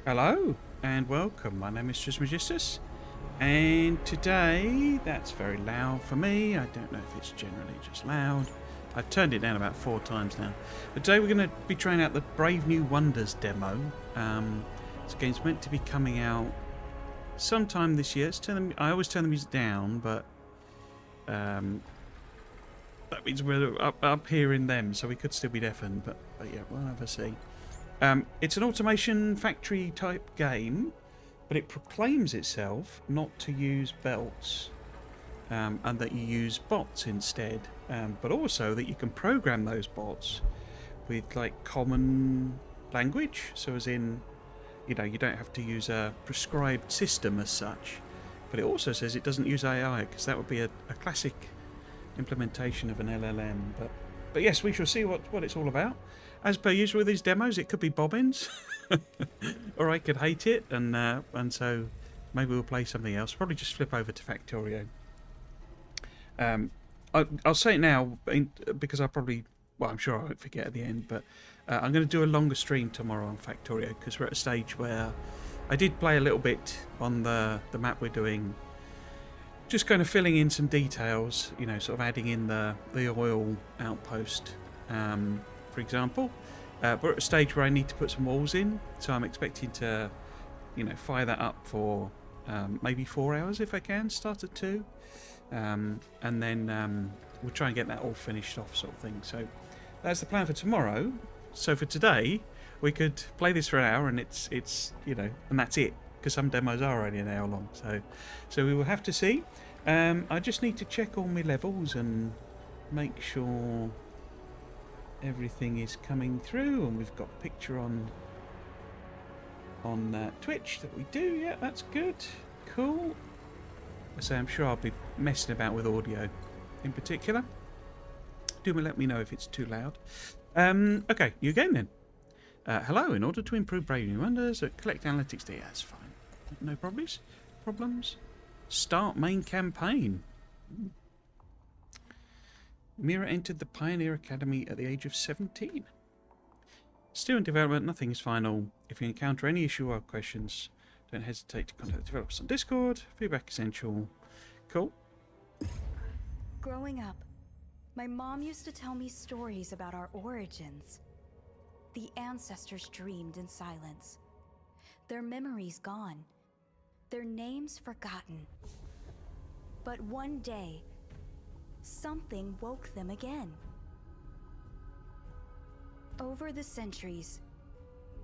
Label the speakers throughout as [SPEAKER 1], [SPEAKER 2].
[SPEAKER 1] Hello and welcome. My name is Trismegistus, and today, that's very loud for me. I don't know if it's generally just loud. I've turned it down about 4 times now. But today we're going to be trying out the Brave New Wonders demo. This game's meant to be coming out sometime this year. I always turn the music down, but that means we're up here in them, so we could still be deafened. But yeah, we'll have a see. It's an automation factory type game, but it proclaims itself not to use belts, and that you use bots instead, but also that you can program those bots with like common language, so as in, you don't have to use a prescribed system as such. But it also says it doesn't use AI, because that would be a classic implementation of an LLM. But yes, we shall see what it's all about. As per usual with these demos, it could be bobbins, or I could hate it, and so maybe we'll play something else. Probably just flip over to Factorio. I'll say it now, because I'm sure I won't forget at the end, but I'm going to do a longer stream tomorrow on Factorio, because we're at a stage where I did play a little bit on the map we're doing, just kind of filling in some details, sort of adding in the oil outpost, for example. But we're at a stage where I need to put some walls in, so I'm expecting to, fire that up for maybe 4 hours if I can, start at 2. And then we'll try and get that all finished off, sort of thing. So that's the plan for tomorrow. So for today, we could play this for an hour, and it's and that's it, because some demos are only an hour long. So we will have to see. I just need to check all my levels and make sure everything is coming through, and we've got a picture on Twitch that we do. Yeah, that's good. Cool. So I'm sure I'll be messing about with audio in particular. Do let me know if it's too loud. Okay, new game then. Hello, in order to improve Brave New Wonders, collect analytics data. That's fine. No problems. Start main campaign. Mira entered the Pioneer Academy at the age of 17. Still in development, nothing is final. If you encounter any issue or questions, don't hesitate to contact the developers on Discord. Feedback essential. Cool.
[SPEAKER 2] Growing up, my mom used to tell me stories about our origins. The ancestors dreamed in silence. Their memories gone. Their names forgotten. But one day, something woke them again. Over the centuries,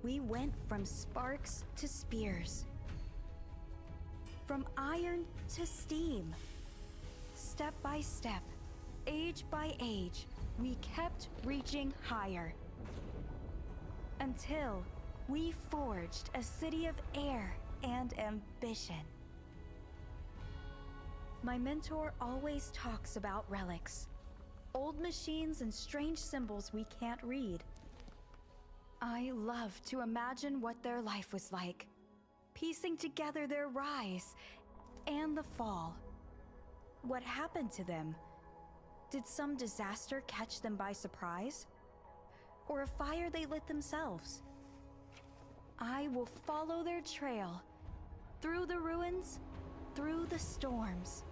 [SPEAKER 2] we went from sparks to spears. From iron to steam. Step by step, age by age, we kept reaching higher. Until we forged a city of air and ambition. My mentor always talks about relics. Old machines and strange symbols we can't read. I love to imagine what their life was like, piecing together their rise and the fall. What happened to them? Did some disaster catch them by surprise? Or a fire they lit themselves? I will follow their trail, through the ruins, through the storms,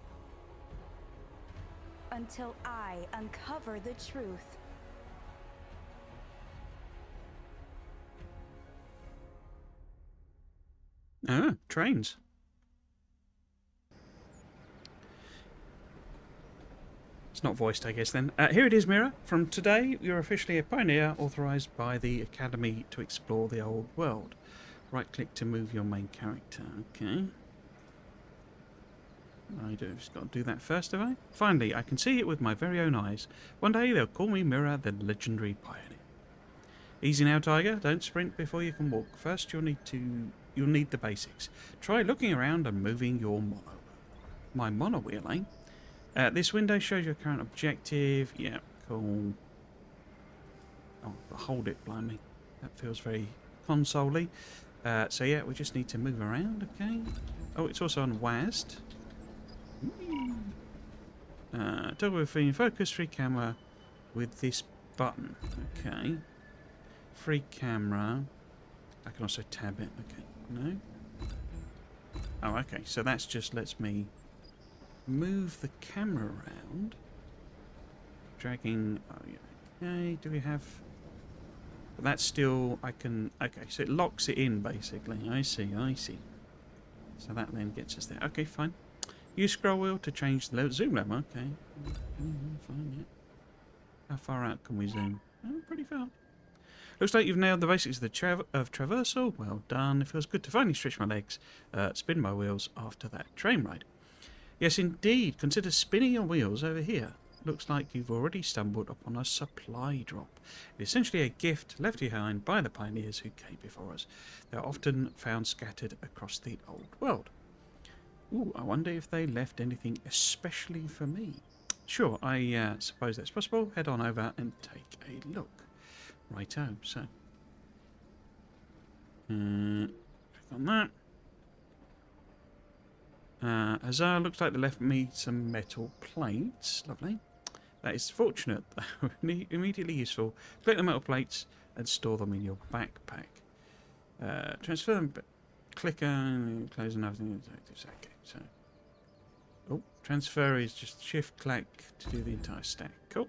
[SPEAKER 2] until I uncover the truth.
[SPEAKER 1] Ah, trains. It's not voiced, I guess, then. Here it is, Mira. From today, you're officially a pioneer, authorized by the Academy to explore the old world. Right-click to move your main character. Okay. I just got to do that first, have I? Finally, I can see it with my very own eyes. One day, they'll call me Mira, the legendary pioneer. Easy now, Tiger. Don't sprint before you can walk. First, you'll need the basics. Try looking around and moving your monowheel. My monowheel, eh? This window shows your current objective. Yeah, cool. Oh, hold it, blimey. That feels very console-y. So yeah, we just need to move around, okay? Oh, it's also on WASD. Toggle between focus, free camera with this button. Okay. Free camera. I can also tab it. Okay. No? Oh, okay. So that's just lets me move the camera around. Dragging... Oh, yeah. Okay, do we have... But that's still... I can... Okay, so it locks it in, basically. I see, I see. So that then gets us there. Okay, fine. Use scroll wheel to change the zoom level. Okay. Fine, yeah. How far out can we zoom? Oh, pretty far. Looks like you've nailed the basics of the traversal. Well done. It feels good to finally stretch my legs, spin my wheels after that train ride. Yes, indeed. Consider spinning your wheels over here. Looks like you've already stumbled upon a supply drop. It's essentially a gift left behind by the pioneers who came before us. They are often found scattered across the old world. Ooh, I wonder if they left anything especially for me. Sure, I suppose that's possible. Head on over and take a look. Righto, so. Click on that. Huzzah, looks like they left me some metal plates. Lovely. That is fortunate, though. Immediately useful. Collect the metal plates and store them in your backpack. Transfer them. Click on close and everything. Okay, so. Oh, transfer is just shift click to do the entire stack. Cool.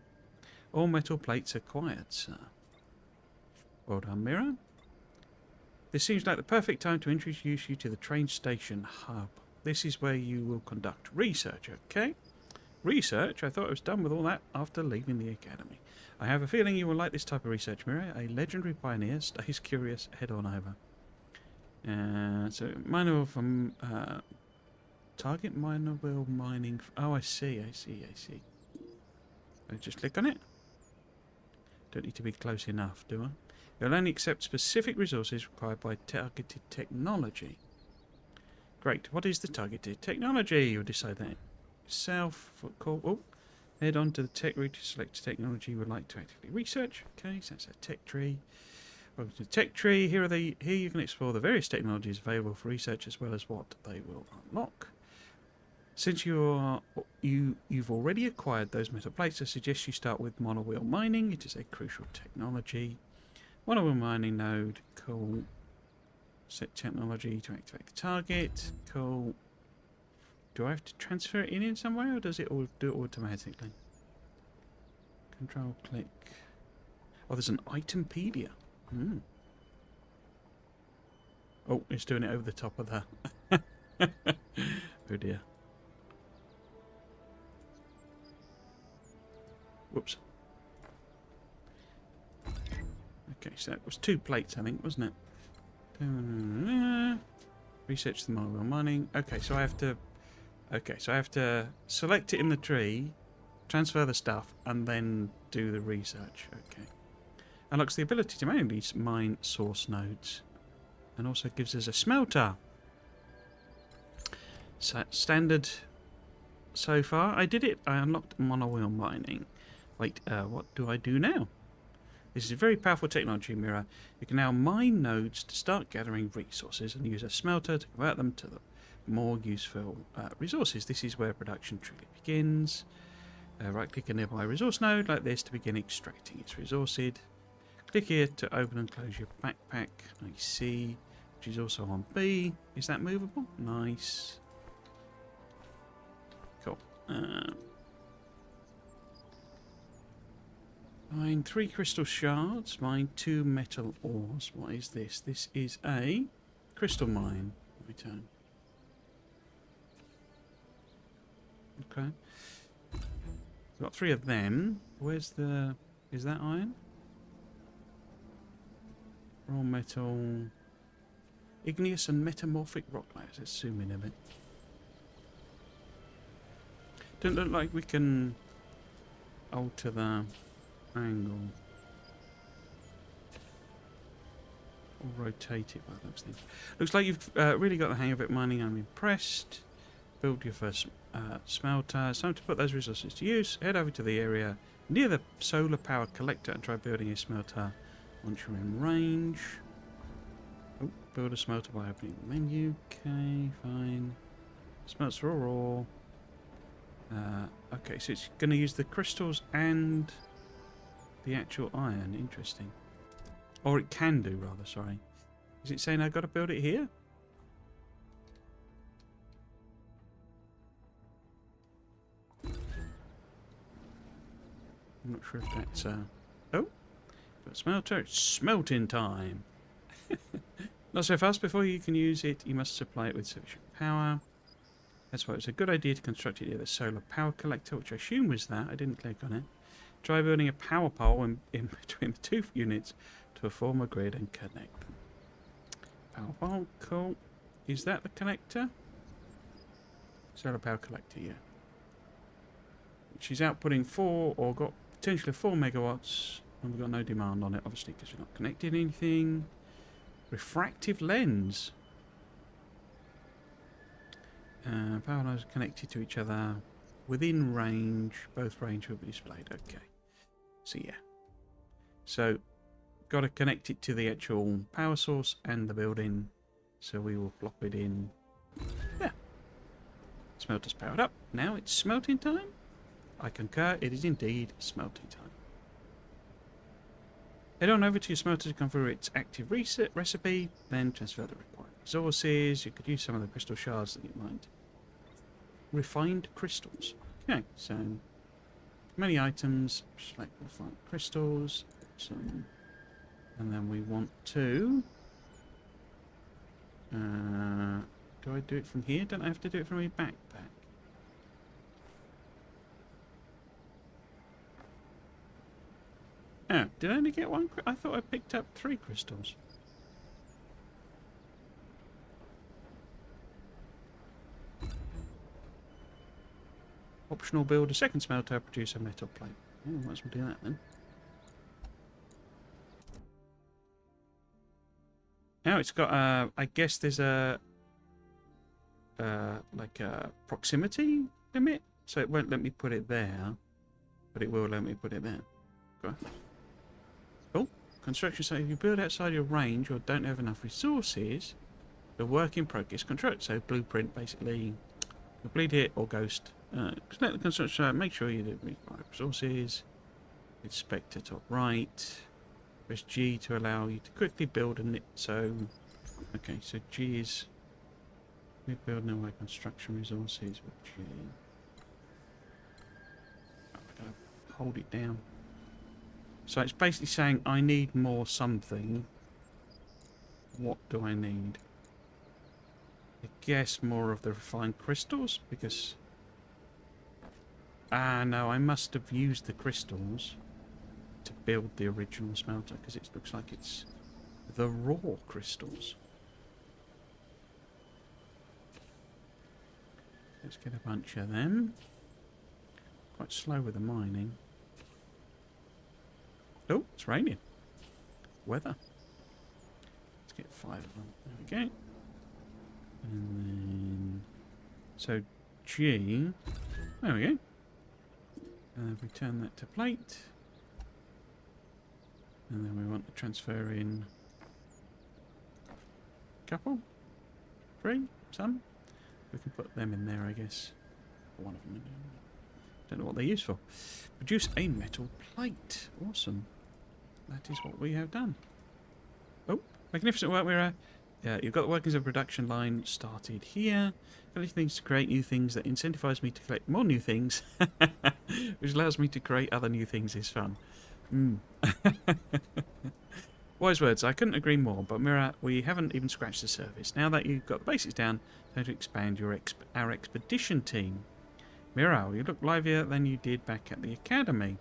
[SPEAKER 1] All metal plates acquired, sir. Well done, Mirror. This seems like the perfect time to introduce you to the train station hub. This is where you will conduct research, okay? Research? I thought I was done with all that after leaving the academy. I have a feeling you will like this type of research, Mirror. A legendary pioneer stays curious. Head on over. So, miner from... target miner wheel mining... Oh, I see. I just click on it. Don't need to be close enough, do I? You'll only accept specific resources required by targeted technology. Great. What is the targeted technology? You'll decide that yourself. Oh, head on to the tech tree to select the technology you would like to actively research. Okay, so that's a tech tree. Welcome to the tech tree. Here you can explore the various technologies available for research as well as what they will unlock. Since you've already acquired those metal plates, I suggest you start with monowheel mining. It is a crucial technology. Monowheel mining node, cool. Set technology to activate the target, cool. Do I have to transfer it in some way, or does it all do it automatically? Control click. Oh, there's an itempedia. Oh, it's doing it over the top of that. Oh dear. Whoops. Okay, so that was 2 plates, I think, wasn't it? Research the monowheel mining. Okay, so I have to select it in the tree, transfer the stuff, and then do the research. Okay. Unlocks the ability to manually mine source nodes, and also gives us a smelter. So, standard so far. I did it. I unlocked monowheel mining. Wait, what do I do now? This is a very powerful technology, Mirror. You can now mine nodes to start gathering resources and use a smelter to convert them to the more useful resources. This is where production truly begins. Right-click a nearby resource node like this to begin extracting its resources. Click here to open and close your backpack. I see, which is also on B. Is that movable? Nice. Cool. Mine 3 crystal shards, mine 2 metal ores. What is this? This is a crystal mine. Return. Okay. We've got 3 of them. Where's the... Is that iron? Raw metal... Igneous and metamorphic rock layers. Let's zoom in a bit. Don't look like we can alter the angle or rotate it by those things. Looks like you've really got the hang of it mining. I'm impressed. Build your first smelter. It's time to put those resources to use. Head over to the area near the solar power collector and try building a smelter once you're in range. Oh, build a smelter by opening the menu. Okay, fine. Smelter raw. Okay, so it's going to use the crystals and the actual iron. Interesting. Or it can do, rather, sorry. Is it saying I've got to build it here? I'm not sure if that's... Oh! But smelter, it's smelting time! Not so fast. Before you can use it, you must supply it with sufficient power. That's why it was a good idea to construct it near the solar power collector, which I assume was that. I didn't click on it. Try building a power pole in between the two units to form a grid and connect them. Power pole, cool. Is that the connector? Solar power collector, yeah. She's outputting 4, or got potentially 4 megawatts, and we've got no demand on it, obviously, because we're not connected anything. Refractive lens. Power lines are connected to each other within range. Both range will be displayed. Okay. So yeah. So got to connect it to the actual power source and the building. So we will plop it in. Yeah. Smelter's powered up. Now it's smelting time. I concur. It is indeed smelting time. Head on over to your smelter to configure its active reset recipe, then transfer the required resources. You could use some of the crystal shards that you might. Refined crystals. Okay, so many items. Select refined crystals. So, and then we want to. Do I do it from here? Don't I have to do it from my backpack? Oh, did I only get one? I thought I picked up 3 crystals. Optional build a second smelter, produce a metal plate. Oh, might as well do that then. Now it's got I guess there's a like a proximity limit, so it won't let me put it there, but it will let me put it there. Okay. Oh, construction site. If you build outside your range or don't have enough resources, the work in progress contract. So blueprint basically, complete it or ghost. Select the construction site. Make sure you do require resources. Inspect to top right. Press G to allow you to quickly build a knit. So, okay, so G is we build no way construction resources with G. Oh, I gotta hold it down. So it's basically saying I need more something. What do I need? I guess more of the refined crystals, because... Ah, no, I must have used the crystals to build the original smelter, because it looks like it's the raw crystals. Let's get a bunch of them. Quite slow with the mining. Oh, it's raining. Weather. Let's get 5 of them. There we go. And then... So, G... There we go. And we turn that to plate. And then we want to transfer in... Couple? 3? Some? We can put them in there, I guess. One of them. Don't know what they're used for. Produce a metal plate. Awesome. That is what we have done. Oh, magnificent work, Mira. Yeah, you've got the workings of production line started here. Got things to create new things that incentivize me to collect more new things, which allows me to create other new things is fun. Wise words. I couldn't agree more. But Mira, we haven't even scratched the surface. Now that you've got the basics down, time to expand your our expedition team. Mira, you look livelier than you did back at the academy.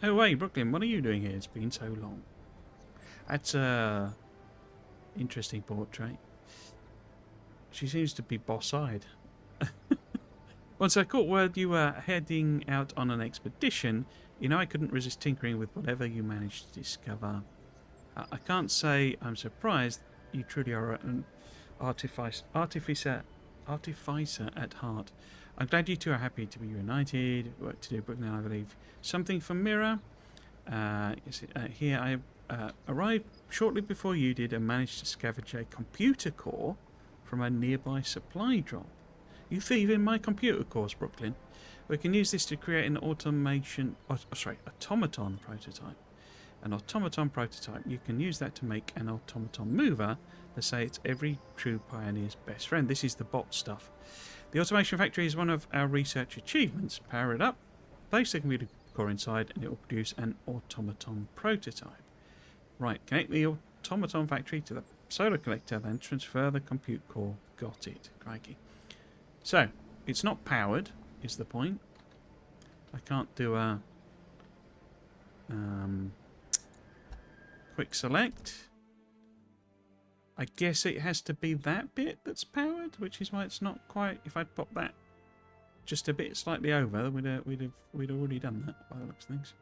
[SPEAKER 1] Oh wait, Brooklyn, what are you doing here? It's been so long. That's a interesting portrait. She seems to be boss-eyed. Once I caught word you were heading out on an expedition, you know I couldn't resist tinkering with whatever you managed to discover. I can't say I'm surprised. You truly are an artificer at heart. I'm glad you two are happy to be reunited. Work to do, Brooklyn, I believe. Something from Mira. Here I arrived shortly before you did and managed to scavenge a computer core from a nearby supply drop. You thieving my computer cores, Brooklyn. We can use this to create an automaton prototype. An automaton prototype. You can use that to make an automaton mover. Let's say it's every true pioneer's best friend. This is the bot stuff. The automation factory is one of our research achievements. Power it up. Place the computer core inside and it will produce an automaton prototype. Right, connect the automaton factory to the solar collector, then transfer the compute core. Got it. Crikey. So, it's not powered, is the point. I can't do a quick select. I guess it has to be that bit that's powered, which is why it's not quite. If I'd pop that just a bit slightly over, we'd already done that by the looks of things.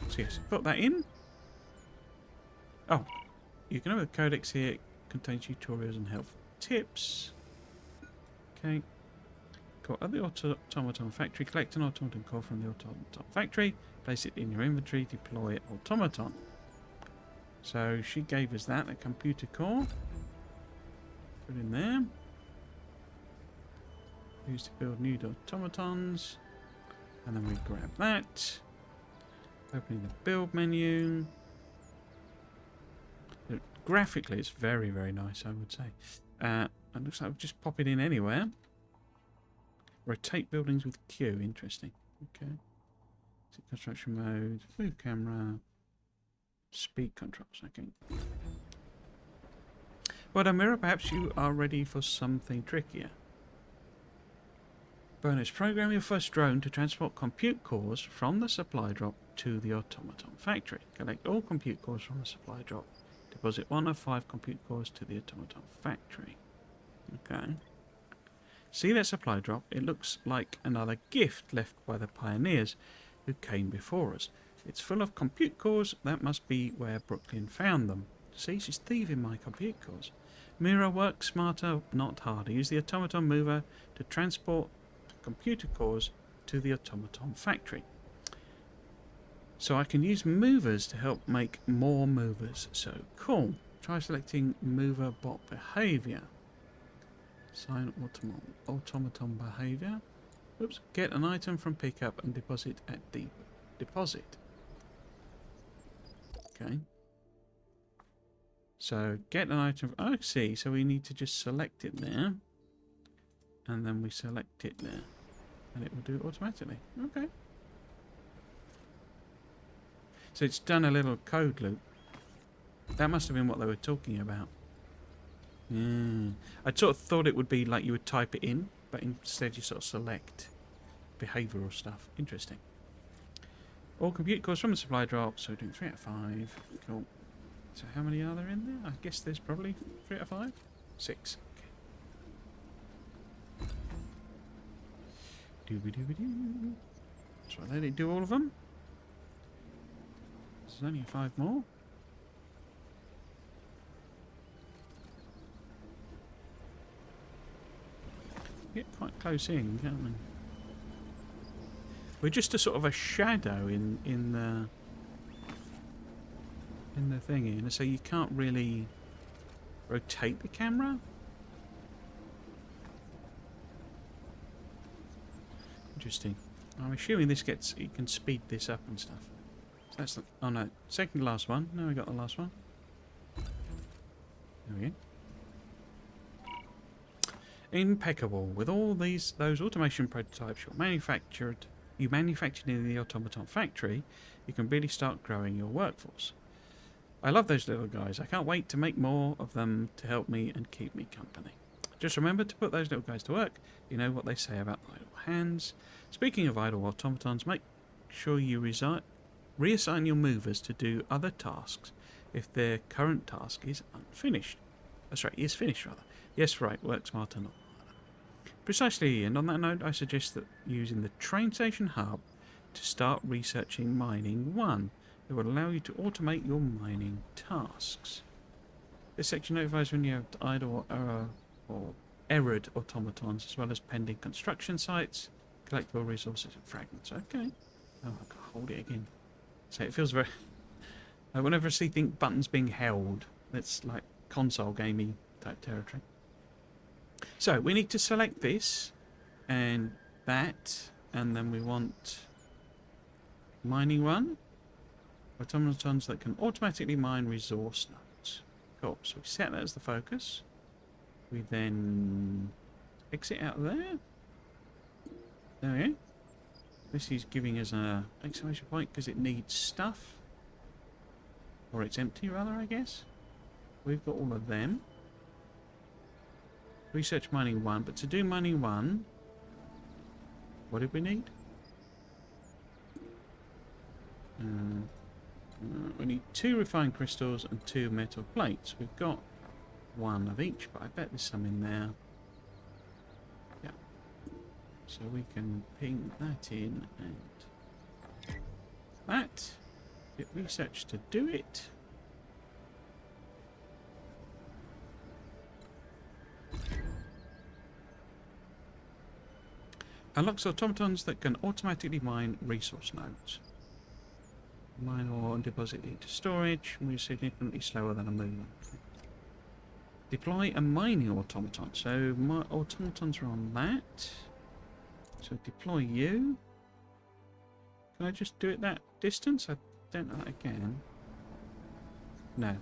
[SPEAKER 1] So yes, put that in. Oh, you can have the codex here. It contains tutorials and helpful tips. Okay. Got at the automaton factory. Collect an automaton core from the automaton factory. Place it in your inventory. Deploy automaton. So she gave us that, a computer core. Put in there. Used to build new automatons. And then we grab that. Opening the build menu. Graphically, it's very, very nice, I would say. It looks like we'll just pop it in anywhere. Rotate buildings with Q. Interesting. Okay. Construction mode. Move camera. Speed controls. Okay. Well done, Mira. Perhaps you are ready for something trickier. Bonus. Program your first drone to transport compute cores from the supply drop to the automaton factory. Collect all compute cores from the supply drop. Deposit 1 of 5 compute cores to the automaton factory. Okay. See that supply drop? It looks like another gift left by the pioneers who came before us. It's full of compute cores. That must be where Brooklyn found them. See, she's thieving my compute cores. Mira, work smarter, not harder. Use the automaton mover to transport the computer cores to the automaton factory. So I can use movers to help make more movers. So cool. Try selecting mover bot behavior. Sign automaton behavior. Oops. Get an item from pickup and deposit at deposit. Okay. So get an item. Oh, I see. So we need to just select it there. And then we select it there. And it will do it automatically. Okay. So it's done a little code loop. That must have been what they were talking about. Yeah. I sort of thought it would be like you would type it in, but instead you sort of select behavioural stuff. Interesting. All compute cores from the supply drop. So we're doing 3 out of 5. Cool. So how many are there in there? I guess there's probably 3 out of 5? 6. Okay. Dooby-dooby-doo. So let it do all of them. There's only 5 more. Get quite close in, can't we? We're just a sort of a shadow in the thingy, and so you can't really rotate the camera. Interesting. I'm assuming this gets, you can speed this up and stuff. So that's the, oh no, second to last one. Now we got the last one. There we go. Impeccable. With all those automation prototypes you manufactured in the automaton factory, you can really start growing your workforce. I love those little guys. I can't wait to make more of them to help me and keep me company. Just remember to put those little guys to work. You know what they say about idle hands. Speaking of idle automatons, make sure you reassign your movers to do other tasks if their current task is unfinished. That's right, is finished rather. Yes, right, work smarter, not harder. Precisely, and on that note, I suggest that using the train station hub to start researching Mining 1. It will allow you to automate your mining tasks. This section notifies when you have idle or errored automatons, as well as pending construction sites, collectible resources and fragments. Okay. Oh, I can hold it again. So it feels very... whenever I see buttons being held, it's like console gamey type territory. So we need to select this and that, and then we want mining 1. Automatons that can automatically mine resource nodes. Cool. So we set that as the focus. We then exit out of there. There we go. This is giving us a exclamation point because it needs stuff. Or it's empty, rather, I guess. We've got all of them. Research mining 1. But to do mining 1, what did we need? We need 2 refined crystals and 2 metal plates. We've got 1 of each, but I bet there's some in there. Yeah. So we can ping that in and that. Get research to do it. Unlocks automatons that can automatically mine resource nodes. Mine ore and deposit it into storage. Move significantly slower than a mover. Deploy a mining automaton. So my automatons are on that. So deploy you. Can I just do it that distance? I don't know that I can. No.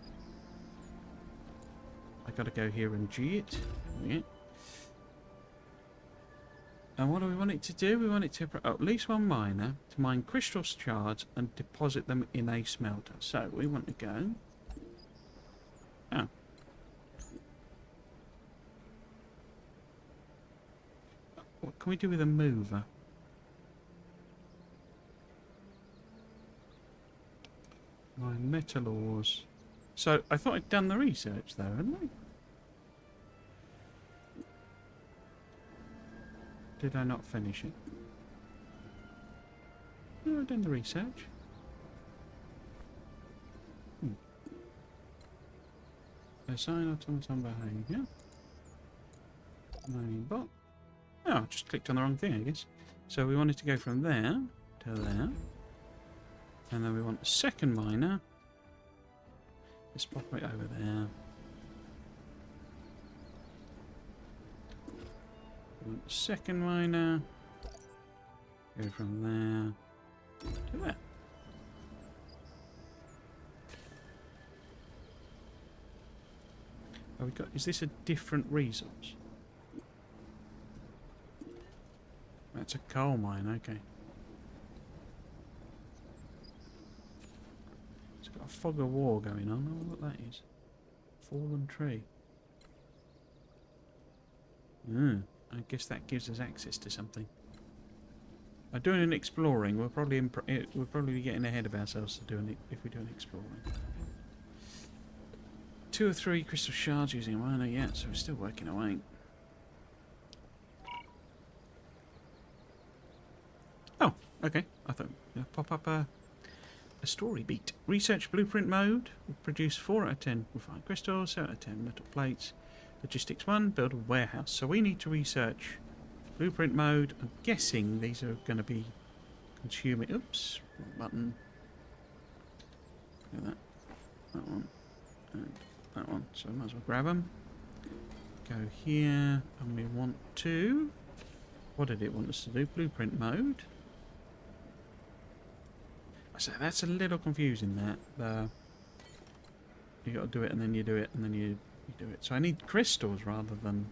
[SPEAKER 1] I gotta go here and G it. Yeah. And what do we want it to do? We want it to at least one miner to mine crystal shards and deposit them in a smelter. So we want to go. Oh. What can we do with a mover? Mine metal ores. So I thought I'd done the research though, hadn't I? Did I not finish it? No, I've done the research. Assign automaton behavior. Mining bot. Oh, I just clicked on the wrong thing, I guess. So we wanted to go from there to there. And then we want a second miner. Let's pop it over there. We want a second miner. Go from there to there. Oh, we got. Is this a different resource? That's a coal mine. Okay. It's got a fog of war going on. I wonder what that is. Fallen tree. I guess that gives us access to something. By doing an exploring, we're probably be getting ahead of ourselves to doing it if we do an exploring. 2 or 3 crystal shards using a miner yet, so we're still working away. Oh, okay. I thought I'd pop up a story beat. Research blueprint mode will produce 4 out of 10 refined crystals, 7 out of 10 metal plates. Logistics 1, build a warehouse. So we need to research blueprint mode. I'm guessing these are going to be consuming. Oops, wrong button. Look at that one, and that one. So I might as well grab them. Go here, and we want to. What did it want us to do? Blueprint mode. So that's a little confusing. That you got to do it, and then you do it, and then you do it. So I need crystals rather than.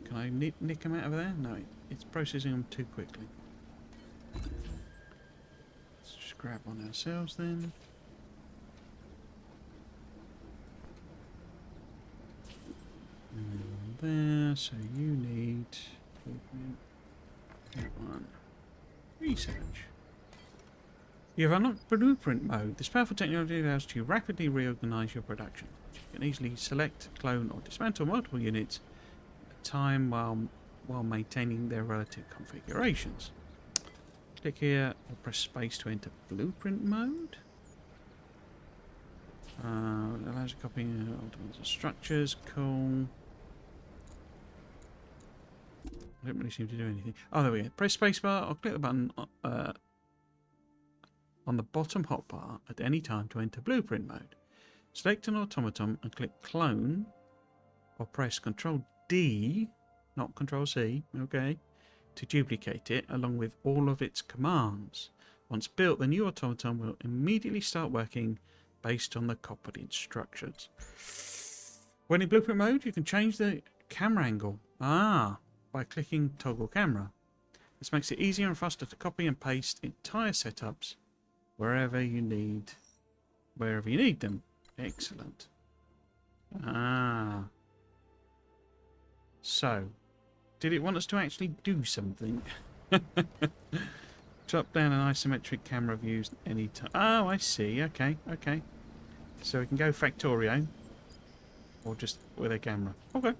[SPEAKER 1] Can I nick them out of there? No, it's processing them too quickly. Let's just grab one ourselves then. And there, so you need that one. Research. You have unlocked blueprint mode. This powerful technology allows you to rapidly reorganize your production. You can easily select, clone, or dismantle multiple units at a time while maintaining their relative configurations. Click here or press space to enter blueprint mode. It allows you copying of structures. Cool. I don't really seem to do anything. Oh, there we go. Press spacebar or click the button on the bottom hotbar at any time to enter blueprint mode. Select an automaton and click clone, or press Ctrl D, not Ctrl C, okay, to duplicate it along with all of its commands. Once built, the new automaton will immediately start working based on the copied instructions. When in blueprint mode, you can change the camera angle. By clicking toggle camera. This makes it easier and faster to copy and paste entire setups wherever you need them. Excellent. Ah. So, did it want us to actually do something? Drop down an isometric camera views anytime. Oh, I see. Okay, okay. So we can go Factorio. Or just with a camera. Okay.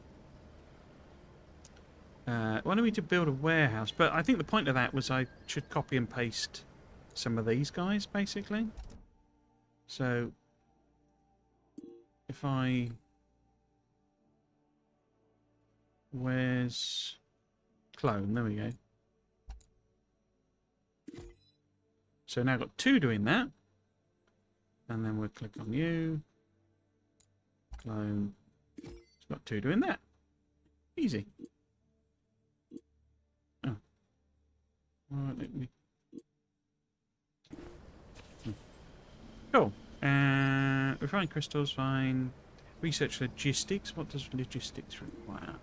[SPEAKER 1] Wanted me to build a warehouse, but I think the point of that was I should copy and paste some of these guys, basically. So, if I... Where's... Clone? There we go. So now I've got 2 doing that. And then we'll click on you. Clone. It's got 2 doing that. Easy. Oh. Alright, let me... Cool. Refine crystals, fine. Research logistics. What does logistics require?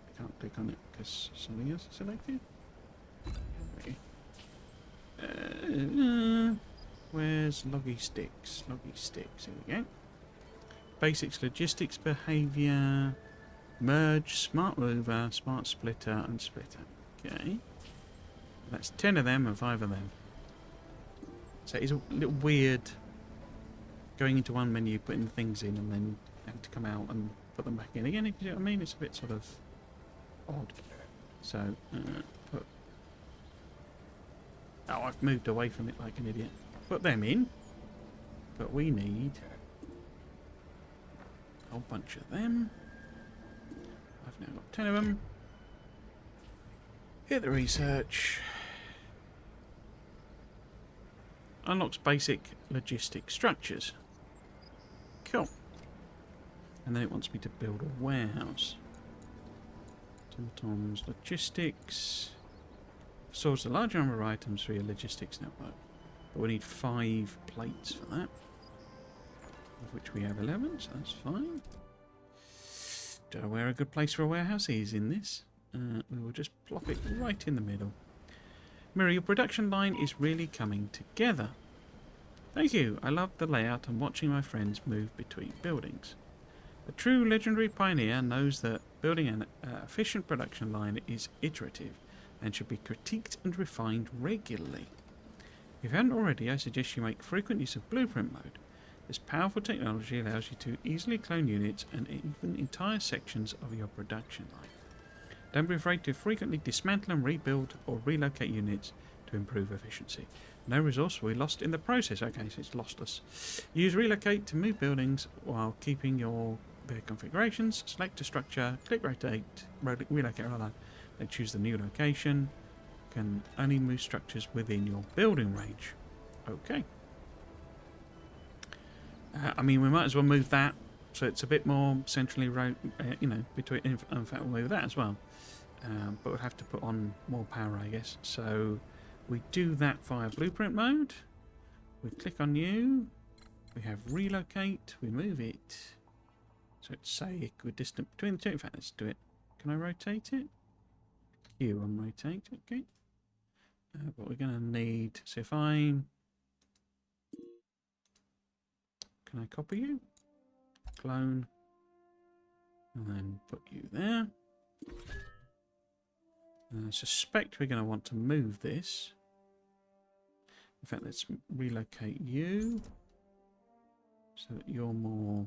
[SPEAKER 1] I can't click on it because something else is selected. Where's logistics? Logistics. Here we go. Basics, logistics, behavior, merge, smart mover, smart splitter, and splitter. Okay. That's 10 of them and 5 of them. So it's a little weird going into one menu, putting things in, and then having to come out and put them back in again, if you know what I mean. It's a bit sort of odd. So, put... Oh, I've moved away from it like an idiot. Put them in. But we need a whole bunch of them. I've now got 10 of them. Hit the research. Unlocks basic logistic structures. Cool. And then it wants me to build a warehouse. Tom's logistics. Stores a large number of items for your logistics network. But we need 5 plates for that. Of which we have 11, so that's fine. Don't know where a good place for a warehouse is in this. We will just plop it right in the middle. Mirror, your production line is really coming together. Thank you. I love the layout and watching my friends move between buildings. A true legendary pioneer knows that building an efficient production line is iterative and should be critiqued and refined regularly. If you haven't already, I suggest you make frequent use of blueprint mode. This powerful technology allows you to easily clone units and even entire sections of your production line. Don't be afraid to frequently dismantle and rebuild or relocate units to improve efficiency. No resource will be lost in the process. Okay, so it's lost us. Use relocate to move buildings while keeping their configurations. Select a structure, click rotate, relocate, then choose the new location. You can only move structures within your building range. Okay. I mean, we might as well move that so it's a bit more centrally, between. In fact, we'll move that as well. But we'll have to put on more power, I guess. So we do that via blueprint mode. We click on new. We have relocate. We move it. So it's say equidistant between the two. In fact, let's do it. Can I rotate it? Q on rotate. Okay. But we're going to need. So if I. Can I copy you? Clone. And then put you there. And I suspect we're going to want to move this. In fact, let's relocate you. So that you're more...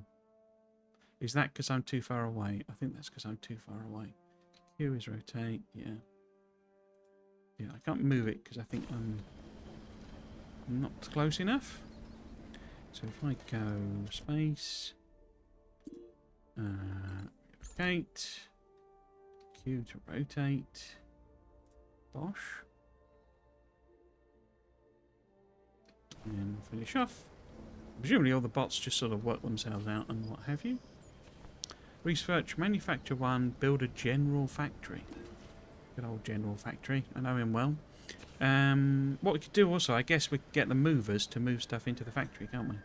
[SPEAKER 1] Is that because I'm too far away? I think that's because I'm too far away. Q is rotate, yeah. Yeah, I can't move it because I think I'm not close enough. So if I go space, relocate, Q to rotate, bosh, and finish off. Presumably all the bots just sort of work themselves out and what have you. Research, manufacture 1, build a general factory. Good old general factory, I know him well. What we could do also, I guess we could get the movers to move stuff into the factory, can't we?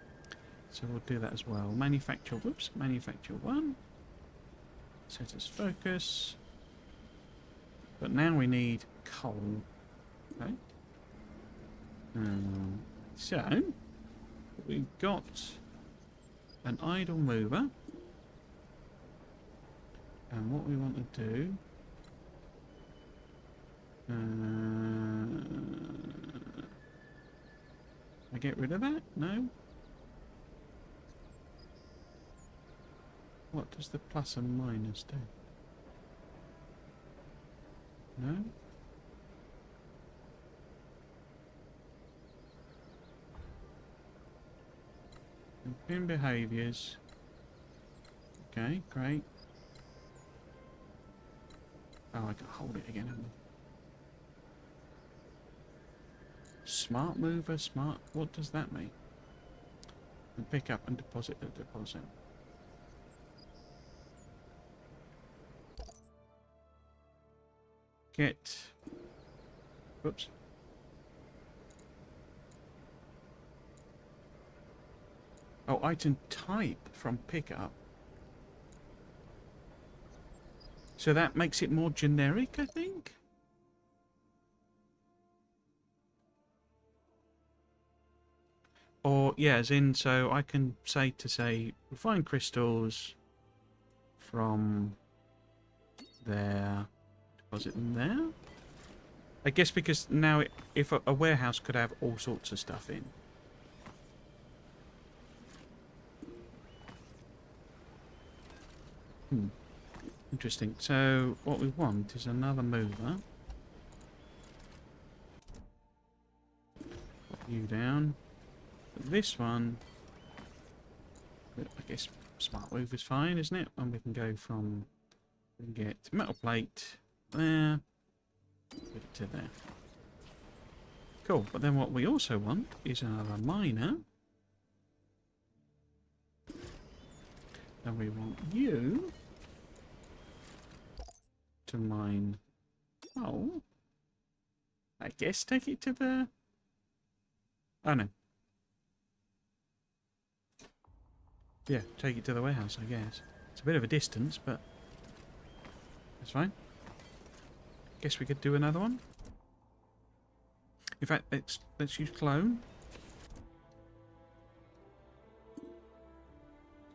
[SPEAKER 1] So we'll do that as well. Manufacture 1. Set as focus. But now we need coal. Okay. So, we've got an idle mover. And what we want to do... I get rid of that? No? What does the plus and minus do? No? Pin behaviours. Okay, great. Oh, I can hold it again, haven't I? Smart mover, smart... What does that mean? And pick up and deposit the deposit. Get... Whoops. Oh, item type from pickup. So that makes it more generic, I think? Or, yeah, as in, so I can say refined crystals from there, deposit them there? I guess because now, if a warehouse could have all sorts of stuff in. Interesting. So, what we want is another mover. Put you down. This one, I guess smart move is fine, isn't it? And we can go from, we can get metal plate there, put it to there. Cool, but then what we also want is another miner. And we want you to mine, oh, I guess take it to the, oh no. Yeah, take it to the warehouse, I guess. It's a bit of a distance, but that's fine. Guess we could do another one. In fact, let's use clone.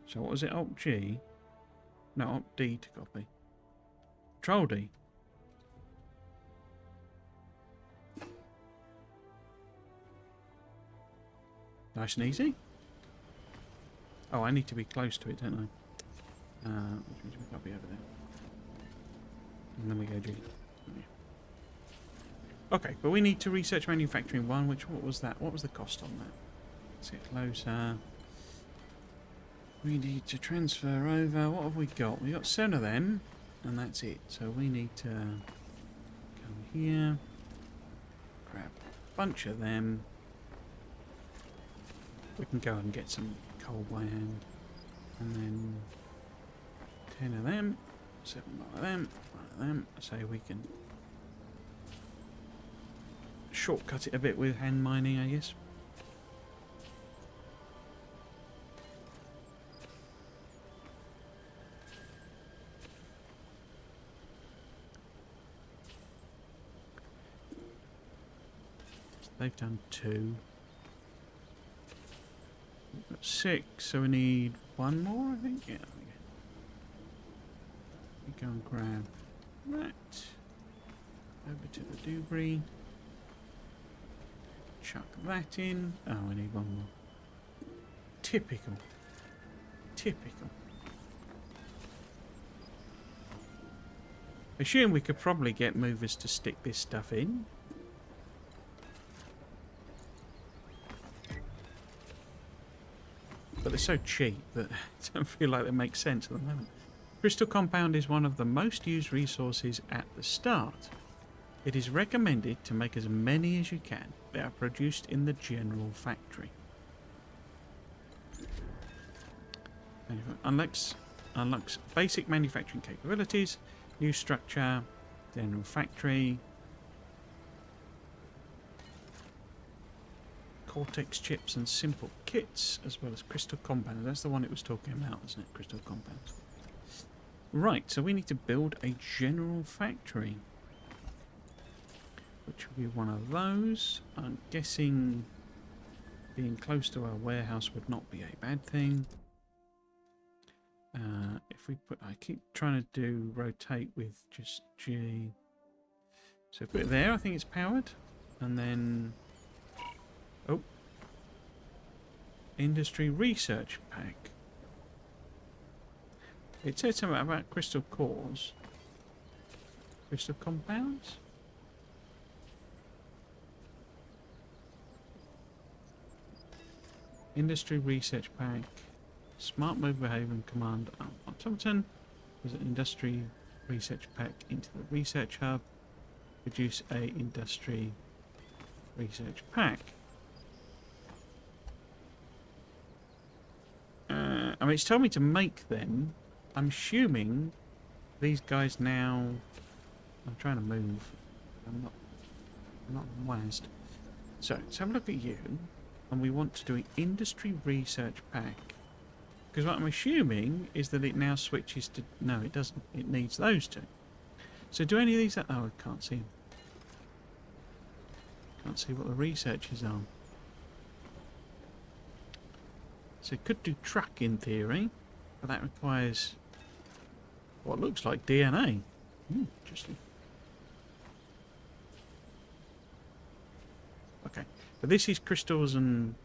[SPEAKER 1] So what was it? Alt G? No, Alt D to copy. Control D. Nice and easy. Oh, I need to be close to it, don't I? Which means we can't be over there. And then we go G. Okay, but we need to research manufacturing 1, which, what was that? What was the cost on that? Let's get closer. We need to transfer over. What have we got? We've got 7 of them, and that's it. So we need to come here, grab a bunch of them. We can go and get some coal by hand. And then 10 of them, 7 of them, 1 of them. So we can shortcut it a bit with hand mining, I guess. They've done 2. We've got 6, so we need 1 more, I think. Yeah, we go and grab that. Over to the debris. Chuck that in. Oh, we need 1 more. Typical. Typical. I assume we could probably get movers to stick this stuff in. But they're so cheap that I don't feel like they make sense at the moment. Crystal compound is one of the most used resources at the start. It is recommended to make as many as you can. They are produced in the general factory. Unlocks basic manufacturing capabilities. New structure. General factory. Cortex chips and simple kits, as well as crystal compounds. That's the one it was talking about, isn't it? Crystal compounds. Right, so we need to build a general factory. which would be one of those. I'm guessing being close to our warehouse would not be a bad thing. If we put, I keep trying to do rotate with just G. So put it there, I think it's powered. And then, oh, industry research pack. It said something about crystal cores. Crystal compounds? Industry research pack. Smart move behavior and command automaton. There's an industry research pack into the research hub. Produce a industry research pack. I mean, it's told me to make them. I'm assuming these guys now. I'm trying to move. I'm not wazzed. So let's have a look at you, and we want to do an industry research pack. Because what I'm assuming is that it now switches to... No, it doesn't. It needs those two. So do any of these... Oh, I can't see them. Can't see what the researchers are. So it could do truck in theory, but that requires what looks like DNA. Interesting. Okay, but this is crystals and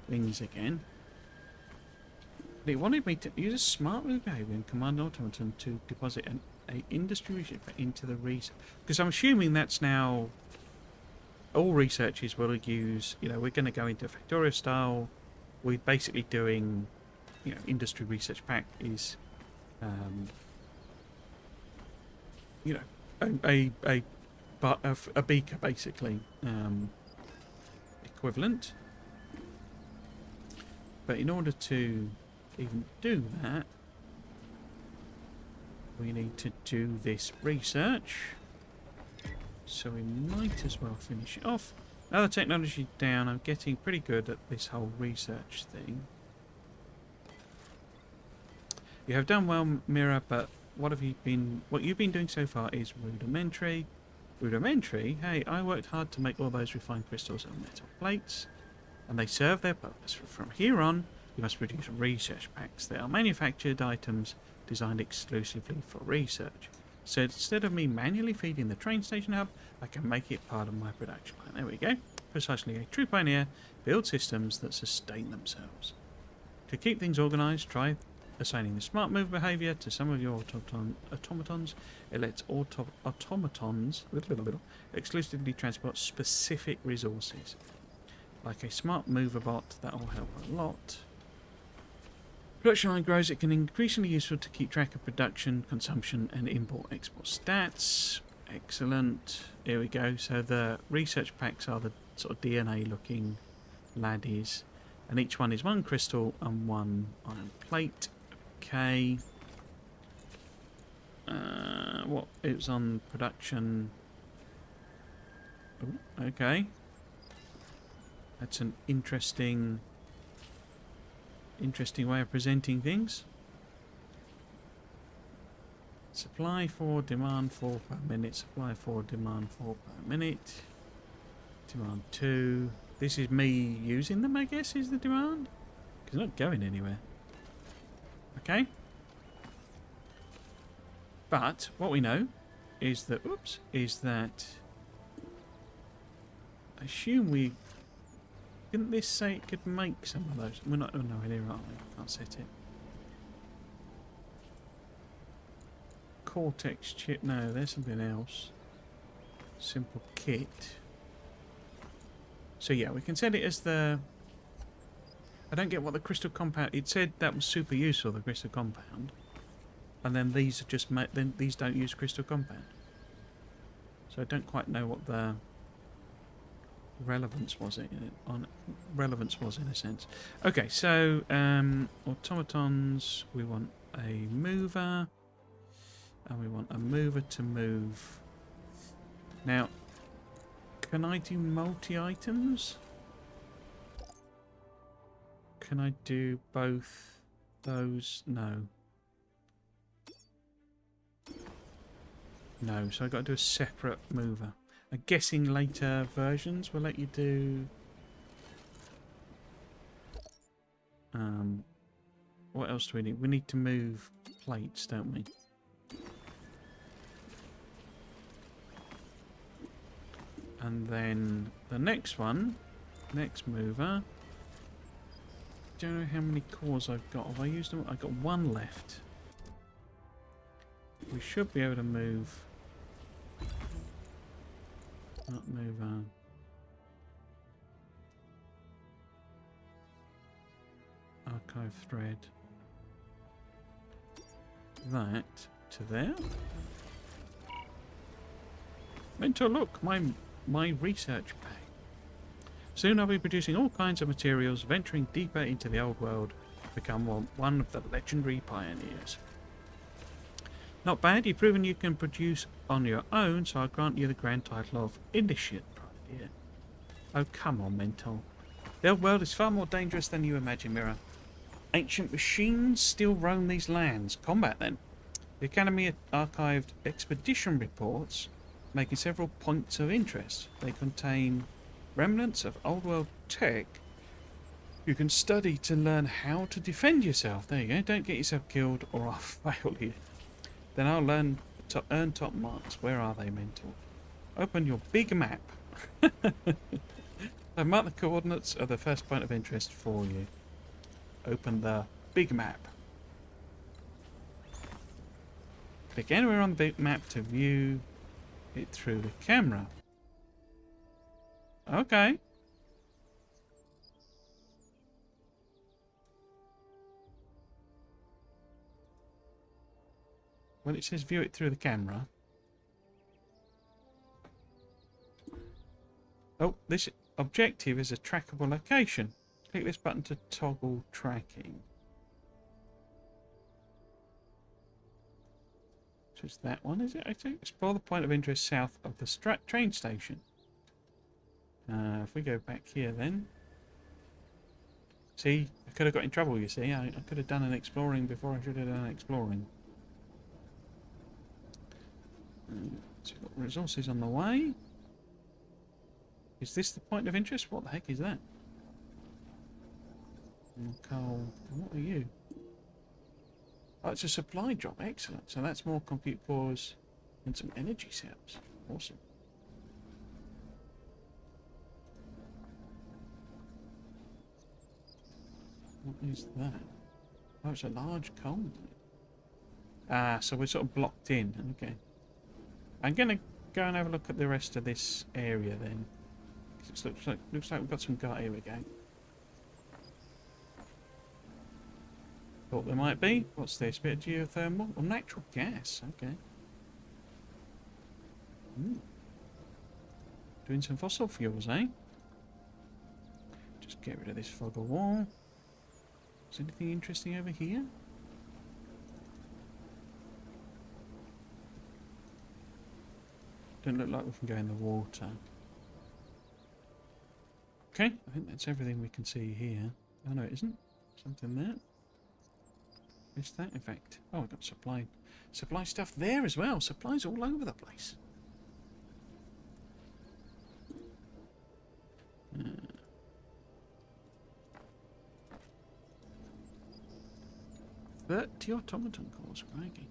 [SPEAKER 1] things again. They wanted me to use a smart move behavior and command automaton to deposit an industry research into the research. Because I'm assuming that's now all researchers will use, you know, we're going to go into Factorio style. We're basically doing, you know, industry research pack is, you know, a beaker basically, equivalent. But in order to even do that, we need to do this research. So we might as well finish it off. Now the technology down, I'm getting pretty good at this whole research thing. You have done well, Mira, but what you've been doing so far is rudimentary. Rudimentary? Hey, I worked hard to make all those refined crystals and metal plates, and they serve their purpose. From here on, you must produce research packs. They are manufactured items designed exclusively for research. So instead of me manually feeding the train station hub, I can make it part of my production line. There we go. Precisely, a true pioneer builds systems that sustain themselves. To keep things organised, try assigning the smart move behaviour to some of your automatons. It lets automatons exclusively transport specific resources. Like a smart mover bot, that will help a lot. Production line grows, it can increasingly useful to keep track of production, consumption and import-export stats. Excellent. Here we go. So the research packs are the sort of DNA looking laddies. And each one is one crystal and one iron plate. Okay. What? It was on production. Ooh, okay. That's an interesting way of presenting things. Supply 4, demand 4 per minute. Supply 4, demand 4 per minute. Demand 2. This is me using them, I guess, is the demand. Because they're not going anywhere. Okay. But what we know is that, I assume we... Didn't this say it could make some of those? We're not... Oh, no, here, aren't we? Can't set it. Cortex chip. No, there's something else. Simple kit. So, yeah, we can set it as the... I don't get what the crystal compound... It said that was super useful, the crystal compound. And then these are just... Then these don't use crystal compound. So I don't quite know what the... relevance was it in a sense. Okay, so automatons, we want a mover and we want a mover to move. Now, can I do multi-items? Can I do both those? No. No, so I've got to do a separate mover. I'm guessing later versions will let you do... what else do we need? We need to move plates, don't we? And then the next one, next mover. Don't know how many cores I've got. Have I used them? I've got one left. We should be able to move. Not mover. Archive thread. That to there. Mentor, look, my research bag. Soon I'll be producing all kinds of materials, venturing deeper into the old world, to become one of the legendary pioneers. Not bad, you've proven you can produce on your own, so I grant you the grand title of Initiate Pioneer. Oh, come on, Mentor. The old world is far more dangerous than you imagine, Mirror. Ancient machines still roam these lands. Combat, then. The Academy archived expedition reports making several points of interest. They contain remnants of old world tech you can study to learn how to defend yourself. There you go. Don't get yourself killed or I'll fail you. Then I'll learn to earn top marks. Where are they, Mentor? Open your big map. I've marked the coordinates of the first point of interest for you. Open the big map. Click anywhere on the big map to view it through the camera. Okay. Well, it says view it through the camera. Oh, this objective is a trackable location. Click this button to toggle tracking. So it's that one, is it? I think explore the point of interest south of the train station. If we go back here then. See, I could have got in trouble, you see. I could have done an exploring before I should have done exploring. So we've got resources on the way. Is this the point of interest? What the heck is that? Coal. What are you? Oh, it's a supply drop. Excellent. So that's more compute cores and some energy cells. Awesome. What is that? Oh, it's a large coal mine. Ah, so we're sort of blocked in. Okay. I'm going to go and have a look at the rest of this area then. It looks like we've got some guy. Here we go. Thought there might be. What's this? Bit of geothermal? Or natural gas. Okay. Doing some fossil fuels, eh? Just get rid of this fog of war. Is anything interesting over here? Don't look like we can go in the water. Okay, I think that's everything we can see here. Oh no, it isn't. Something there. Missed that, in fact. Oh, I've got supply stuff there as well. Supplies all over the place. 30 automaton cores, crikey.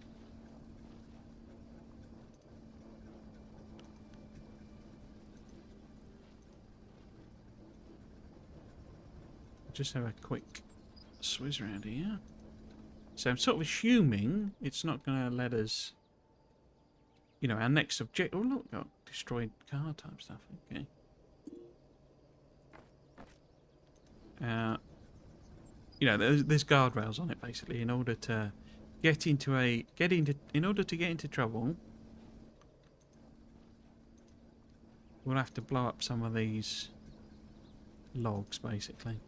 [SPEAKER 1] Just have a quick swizz around here. So I'm sort of assuming it's not going to let us, you know, our next objective. Oh look, got destroyed car type stuff. Okay. You know, there's guardrails on it basically in order to in order to get into trouble. We'll have to blow up some of these logs basically.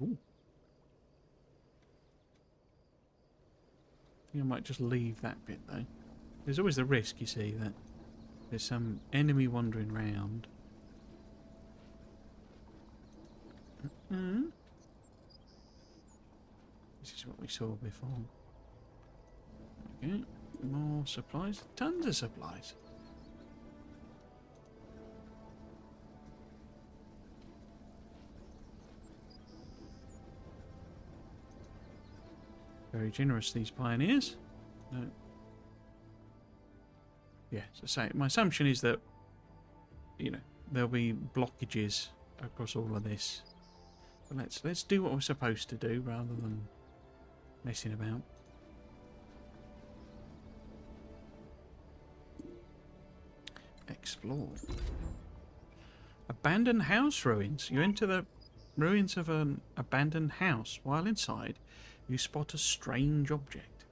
[SPEAKER 1] Ooh. I think I might just leave that bit though. There's always the risk, you see, that there's some enemy wandering round. This is what we saw before. Okay. More supplies. Tons of supplies. Very generous, these pioneers. No. Yeah, so say my assumption is that, you know, there'll be blockages across all of this. But let's do what we're supposed to do rather than messing about. Explore. Abandoned house ruins. You enter the ruins of an abandoned house. While inside, you spot a strange object.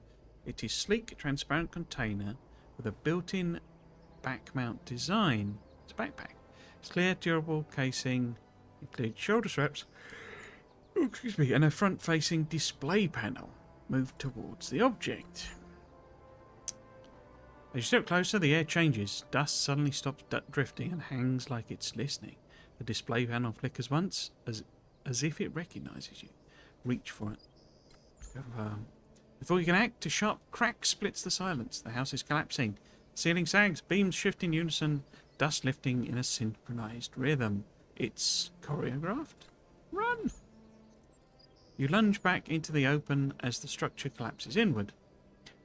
[SPEAKER 1] It is a sleek, transparent container with a built-in back mount design. It's a backpack. It's clear, durable casing, includes shoulder straps, and a front-facing display panel. Move towards the object. As you step closer, the air changes. Dust suddenly stops drifting and hangs like it's listening. The display panel flickers once, as if it recognises you. Reach for it. Before you can act, a sharp crack splits the silence. The house is collapsing. The ceiling sags, beams shift in unison, dust lifting in a synchronised rhythm. It's choreographed. Run! You lunge back into the open as the structure collapses inward.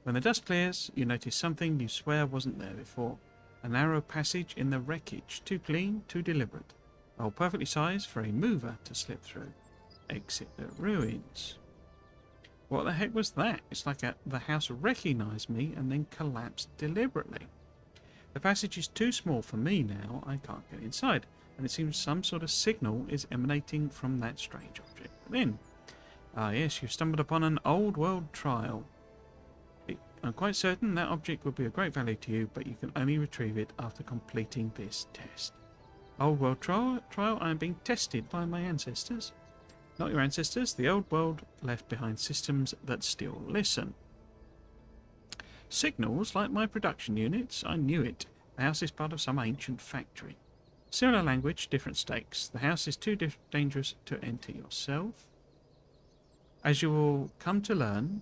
[SPEAKER 1] When the dust clears, you notice something you swear wasn't there before. A narrow passage in the wreckage. Too clean, too deliberate. A hole perfectly sized for a mover to slip through. Exit the ruins. What the heck was that? It's like the house recognised me and then collapsed deliberately. The passage is too small for me now. I can't get inside. And it seems some sort of signal is emanating from that strange object within. Ah yes, you've stumbled upon an old world trial. I'm quite certain that object will be of great value to you, but you can only retrieve it after completing this test. Old world trial, I am being tested by my ancestors. Not your ancestors, the old world left behind systems that still listen. Signals, like my production units, I knew it. The house is part of some ancient factory. Similar language, different stakes. The house is too dangerous to enter yourself. As you will come to learn,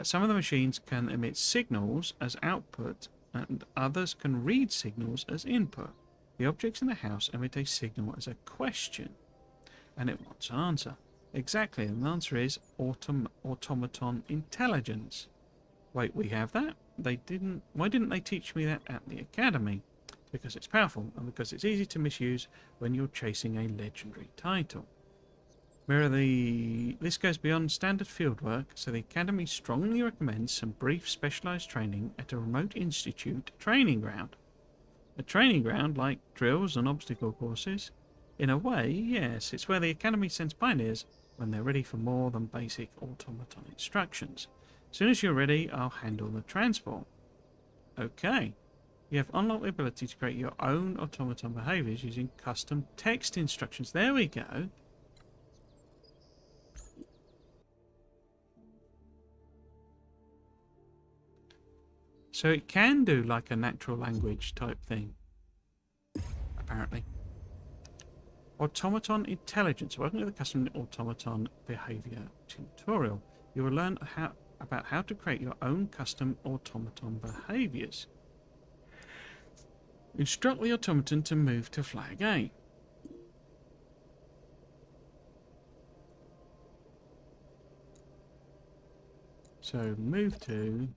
[SPEAKER 1] some of the machines can emit signals as output, and others can read signals as input. The objects in the house emit a signal as a question, and it wants an answer. Exactly, and the answer is automaton intelligence. Wait, we have that? Why didn't they teach me that at the academy? Because it's powerful, and because it's easy to misuse when you're chasing a legendary title. This goes beyond standard fieldwork, so the Academy strongly recommends some brief specialised training at a remote institute training ground. A training ground like drills and obstacle courses? In a way, yes, it's where the Academy sends pioneers when they're ready for more than basic automaton instructions. As soon as you're ready, I'll handle the transport. Okay. You have unlocked the ability to create your own automaton behaviours using custom text instructions. There we go. So it can do like a natural language type thing, apparently. Automaton intelligence. Welcome to the custom automaton behavior tutorial. You will learn about how to create your own custom automaton behaviors. Instruct the automaton to move to flag A. So move to...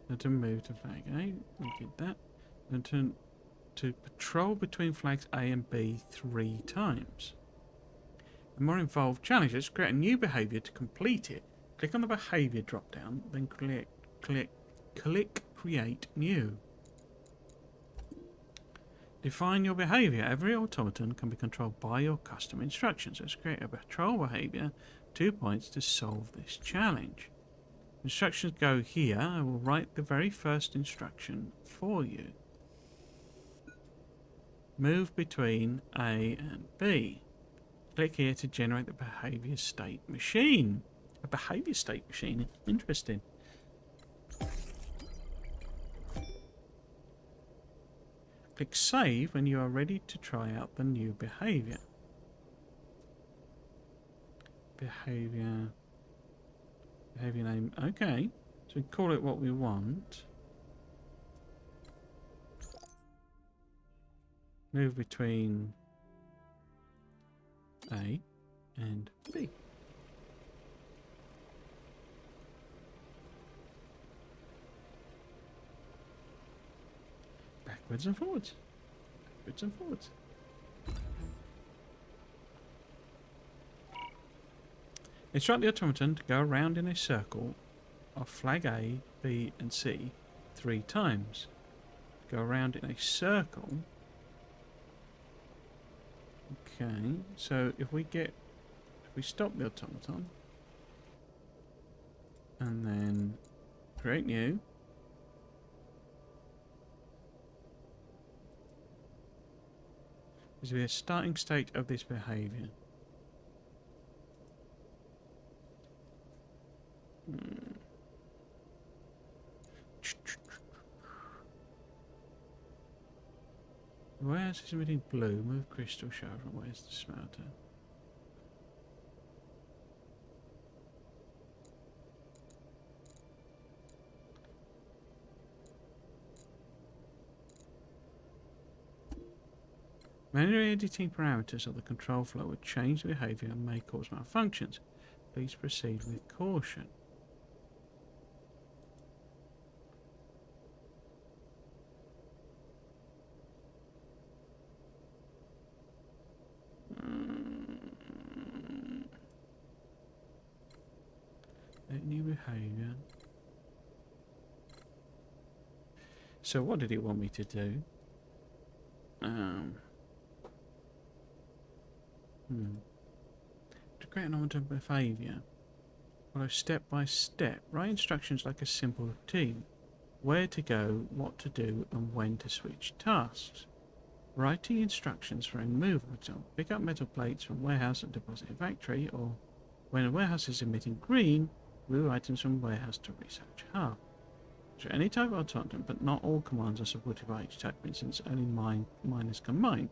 [SPEAKER 1] And to move to flag A, we did that. And to patrol between flags A and B 3 times. A more involved challenge. Let's create a new behaviour to complete it. Click on the behaviour drop down, then click Create New. Define your behaviour. Every automaton can be controlled by your custom instructions. Let's create a patrol behaviour. 2 points to solve this challenge. Instructions go here. I will write the very first instruction for you. Move between A and B. Click here to generate the behaviour state machine. A behaviour state machine. Interesting. Click save when you are ready to try out the new behaviour. behavior. Behavior name. Okay. So we call it what we want. Move between A and B. Backwards and forwards. Backwards and forwards. Instruct the automaton to go around in a circle of flag A, B and C 3 times. Go around in a circle. Okay, so if we stop the automaton and then create new, this will be a starting state of this behavior. Where's this emitting blue? Move crystal shower. Where's the smelter? Manually editing parameters of the control flow would change the behavior and may cause malfunctions. Please proceed with caution. New behavior. So what did it want me to do? To create an automaton behavior, follow step by step. Write instructions like a simple routine. Where to go, what to do, and when to switch tasks. Writing instructions for removal. So pick up metal plates from warehouse and deposit in factory, or when a warehouse is emitting green, move items from warehouse to research hub. So any type of automaton, but not all commands are supported by each type. For instance, only miners can mine.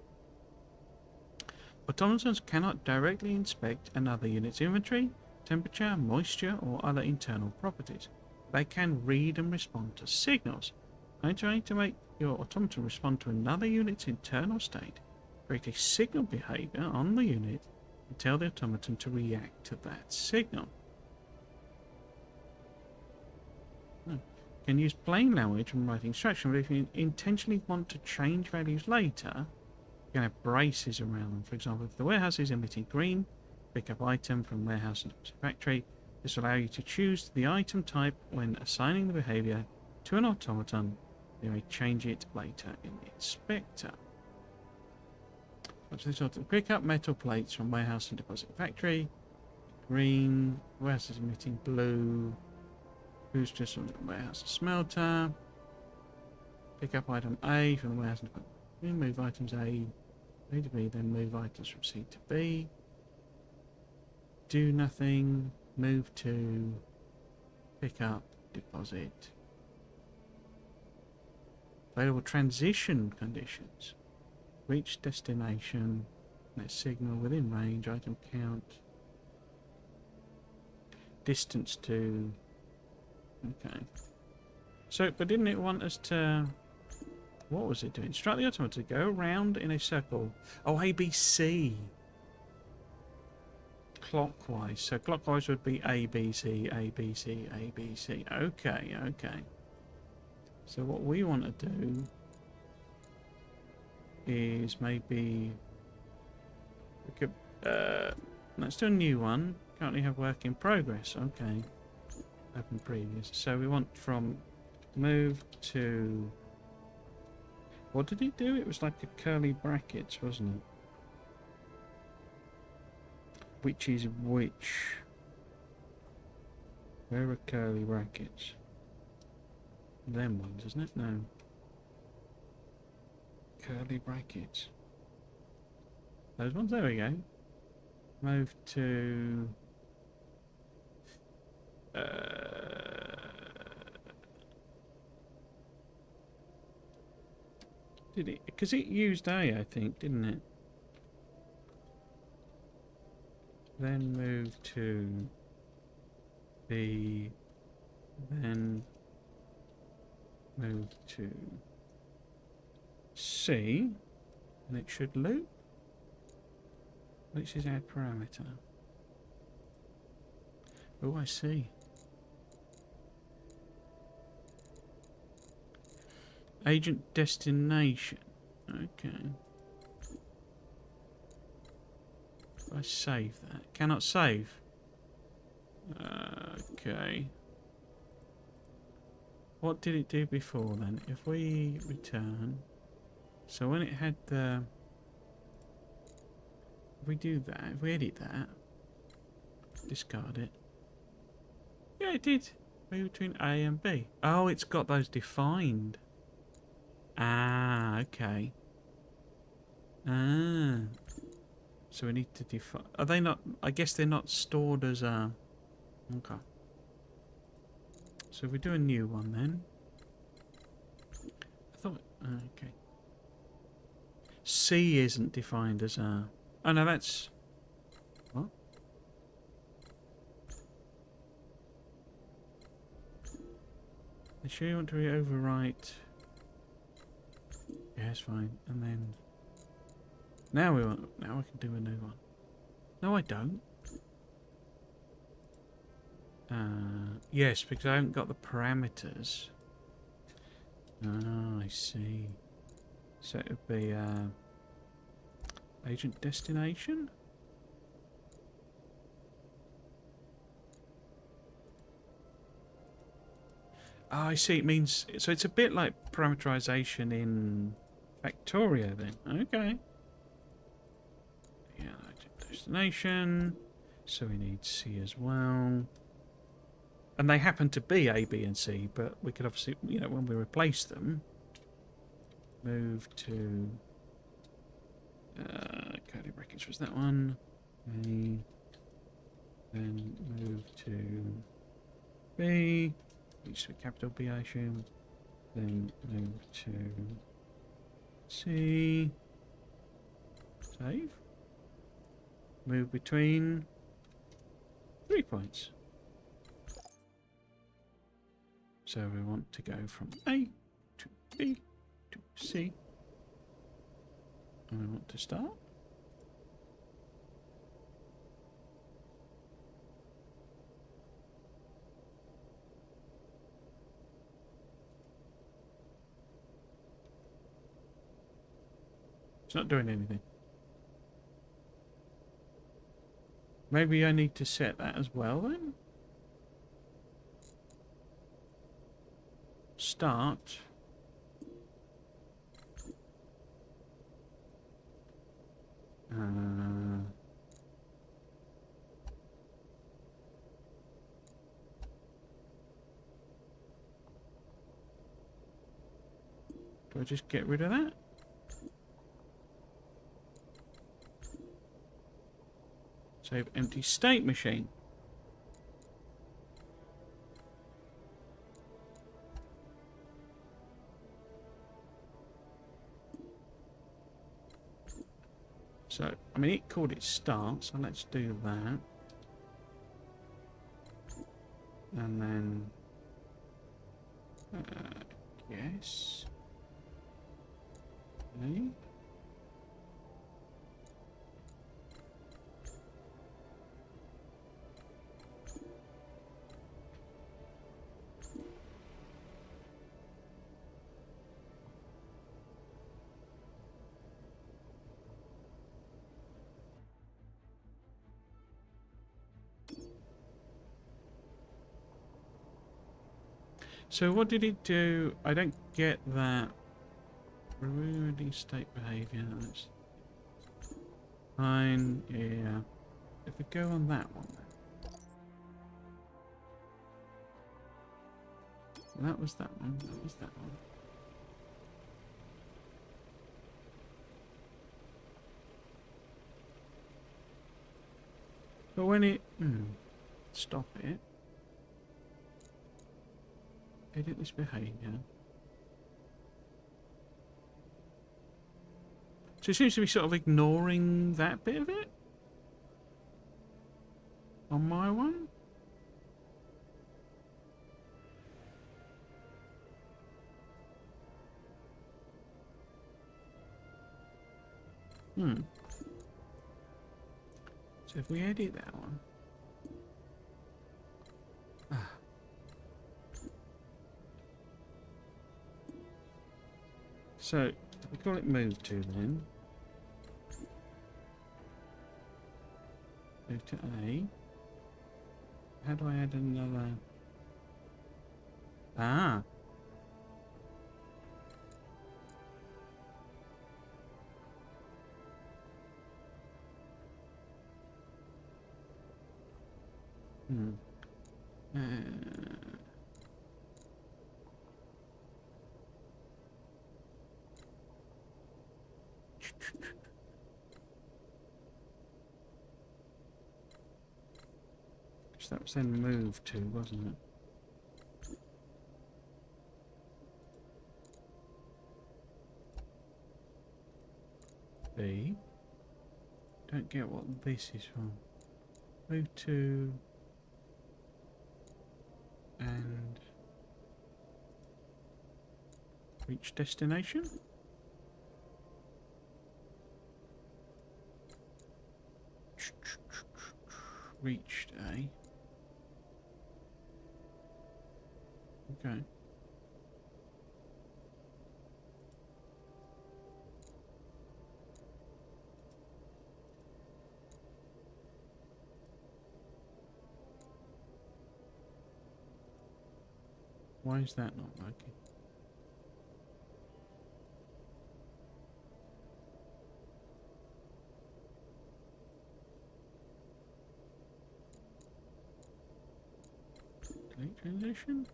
[SPEAKER 1] Automatons cannot directly inspect another unit's inventory, temperature, moisture, or other internal properties. They can read and respond to signals. By trying to make your automaton respond to another unit's internal state, create a signal behavior on the unit and tell the automaton to react to that signal. Can use plain language when writing instruction, but if you intentionally want to change values later, you can have braces around them. For example, if the warehouse is emitting green, pick up item from warehouse and factory. This will allow you to choose the item type when assigning the behavior to an automaton. You may change it later in the inspector. Pick up metal plates from warehouse and deposit factory. Green, warehouse is emitting blue. Who's just on the warehouse smelter. Pick up item A from the warehouse and deposit. Move items A to B, then move items from C to B. Do nothing. Move to. Pick up. Deposit. Available transition conditions. Reach destination. Net signal within range. Item count. Distance to. Okay. So, but didn't it want us to... What was it doing? Instruct the automaton to go around in a circle. Oh, ABC. Clockwise. So clockwise would be ABC, ABC, ABC. Okay, okay. So what we want to do is maybe... We could... let's do a new one. Currently have work in progress. Okay. Open previous. So we want from move to... What did it do? It was like a curly brackets, wasn't it? Which is which? Where are curly brackets? Them ones, isn't it? No. Curly brackets. Those ones? There we go. Move to... Did it? Because it used A, I think, didn't it? then move to B, then move to C, and it should loop, which is add parameter. Oh, I see. Agent destination. Okay. If I save that. Cannot save. Okay. What did it do before then? If we return. So when it had the... If we do that, if we edit that, discard it. Yeah, it did. Move between A and B. Oh, it's got those defined. Ah, okay. Ah. So we need to define... Are they not... I guess they're not stored as a... Okay. So if we do a new one then. I thought... Okay. C isn't defined as a... Oh no, that's... What? You sure you want to overwrite... Yeah, it's fine. And then... Now we want... Now I can do a new one. No, I don't. Yes, because I haven't got the parameters. Oh, I see. So it would be agent destination. Oh, I see. It means so. It's a bit like parameterization in Factorio, then. Okay. Yeah, agent destination. So we need C as well. And they happen to be A, B, and C, but we could obviously, you know, when we replace them, move to curly brackets was that one. A, then move to B, used to be capital B, I assume. Then move to C. Save. Move between 3 points. So we want to go from A to B to C. And we want to start. It's not doing anything. Maybe I need to set that as well then. Start. Do I just get rid of that? Save empty state machine. So, I mean, it called it start, so let's do that. And then... yes. Okay. So what did it do? I don't get that. Ruining state behavior. That's fine. Yeah. If we go on that one then. That was that one. That was that one. But when it... stop it. Edit this behavior. So it seems to be sort of ignoring that bit of it. on my one. So if we edit that one. So we call it move to then. Move to A. How do I add another? Ah. That was then move to, wasn't it? B. Don't get what this is from. Move to and reach destination. Reached A. Okay. Why is that not working? Delete transition?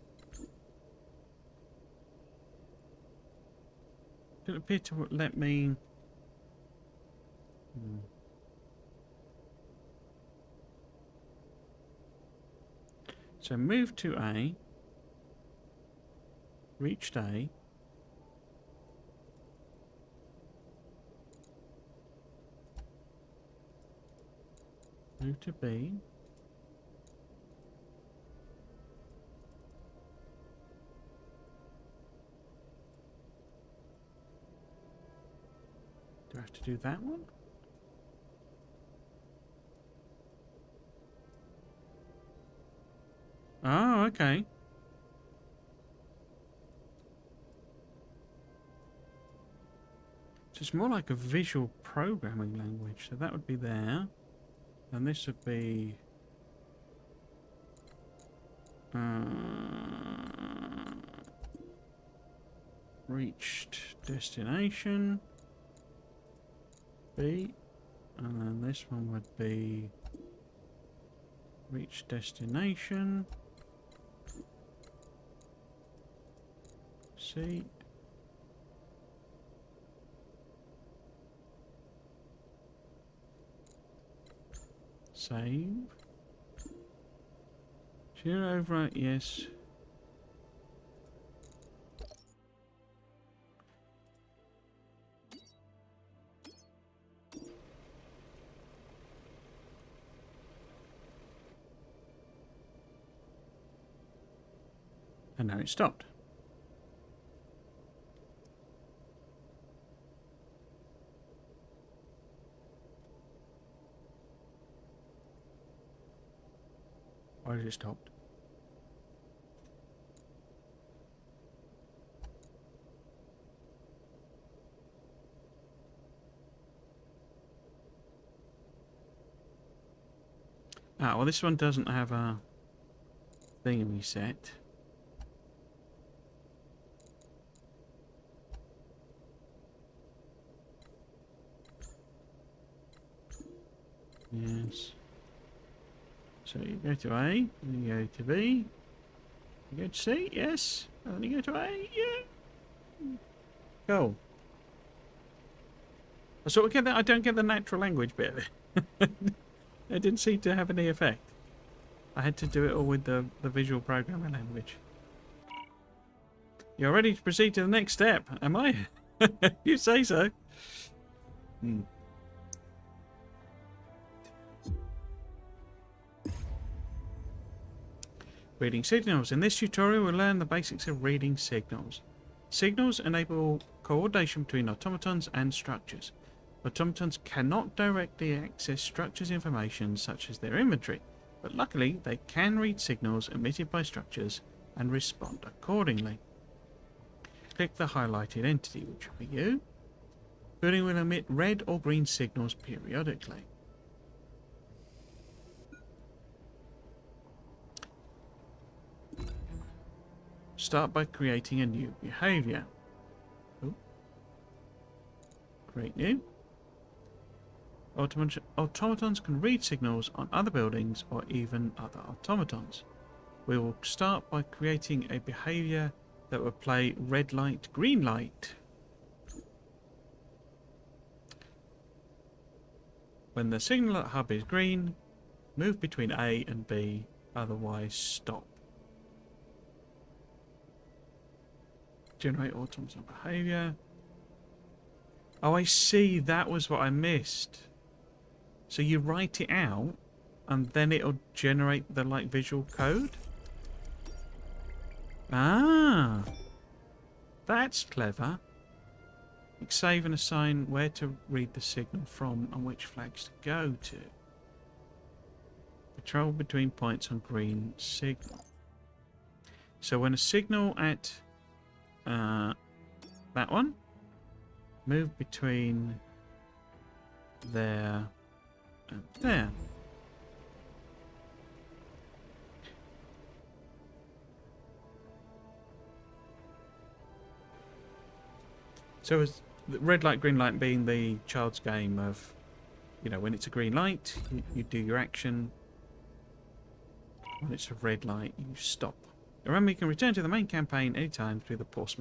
[SPEAKER 1] Didn't appear to let me... So move to A. Reached A. Move to B. Do I have to do that one? Oh, okay. So it's more like a visual programming language. So that would be there. And this would be... reached destination. B. And then this one would be... reached destination. C. Save. Should overwrite, yes. And now it stopped. Why has it stopped? Ah, well this one doesn't have a thingy set. Yes. So you go to A, and you go to B, you go to C, yes, and then you go to A, yeah. Cool. I sort of get that. I don't get the natural language bit of it. It didn't seem to have any effect. I had to do it all with the visual programming language. You're ready to proceed to the next step, am I? You say so. Reading signals. In this tutorial, we'll learn the basics of reading signals. Signals enable coordination between automatons and structures. Automatons cannot directly access structures' information such as their inventory, but luckily they can read signals emitted by structures and respond accordingly. Click the highlighted entity, which will be you. Building will emit red or green signals periodically. Start by creating a new behavior. Oh. Create new. Automatons can read signals on other buildings or even other automatons. We will start by creating a behavior that will play red light, green light. When the signal at hub is green, move between A and B, otherwise stop. Generate automaton behavior. Oh, I see. That was what I missed. So you write it out, and then it'll generate the visual code. Ah, that's clever. Save and assign where to read the signal from and which flags to go to. Patrol between points on green signal. So when a signal at that one, move between there and there. So as the red light, green light being the child's game of, you know, when it's a green light, you do your action. When it's a red light, you stop. Remember, you can return to the main campaign anytime through the pause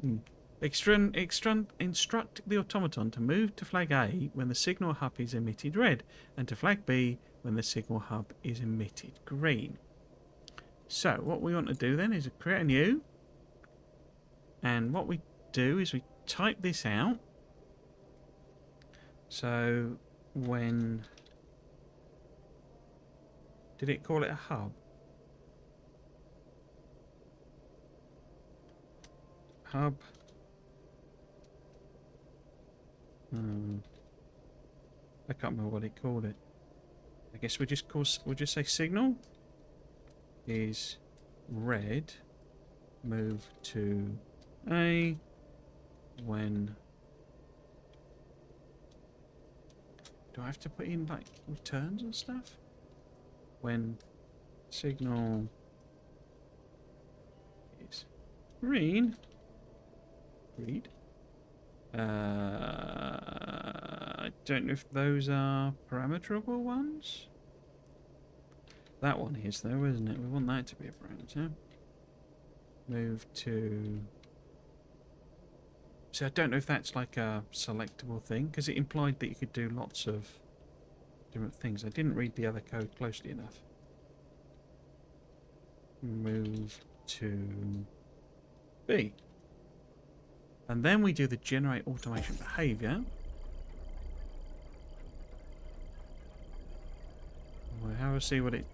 [SPEAKER 1] menu. Instruct the automaton to move to flag A when the signal hub is emitted red, and to flag B when the signal hub is emitted green. So what we want to do then is create a new, and what we do is we type this out. So when did it call it a hub? Hub. I can't remember what it called it. I guess we'll just say signal is red. Move to A when. Do I have to put in like returns and stuff? When signal is green. Read. I don't know if those are parameterable ones. That one is though, isn't it? We want that to be a parameter. Move to. So I don't know if that's like a selectable thing, because it implied that you could do lots of different things. I didn't read the other code closely enough. Move to B. And then we do the generate automation behavior. We'll have a see what it.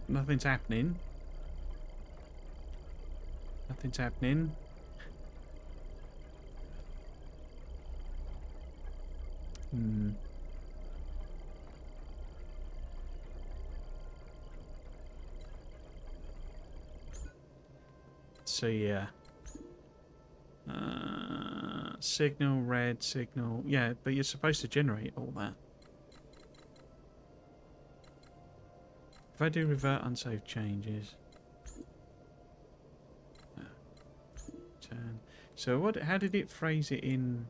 [SPEAKER 1] Nothing's happening. Nothing's happening. So yeah. Signal, red, signal. Yeah, but you're supposed to generate all that. If I do revert unsaved changes. Turn. So what? How did it phrase it in?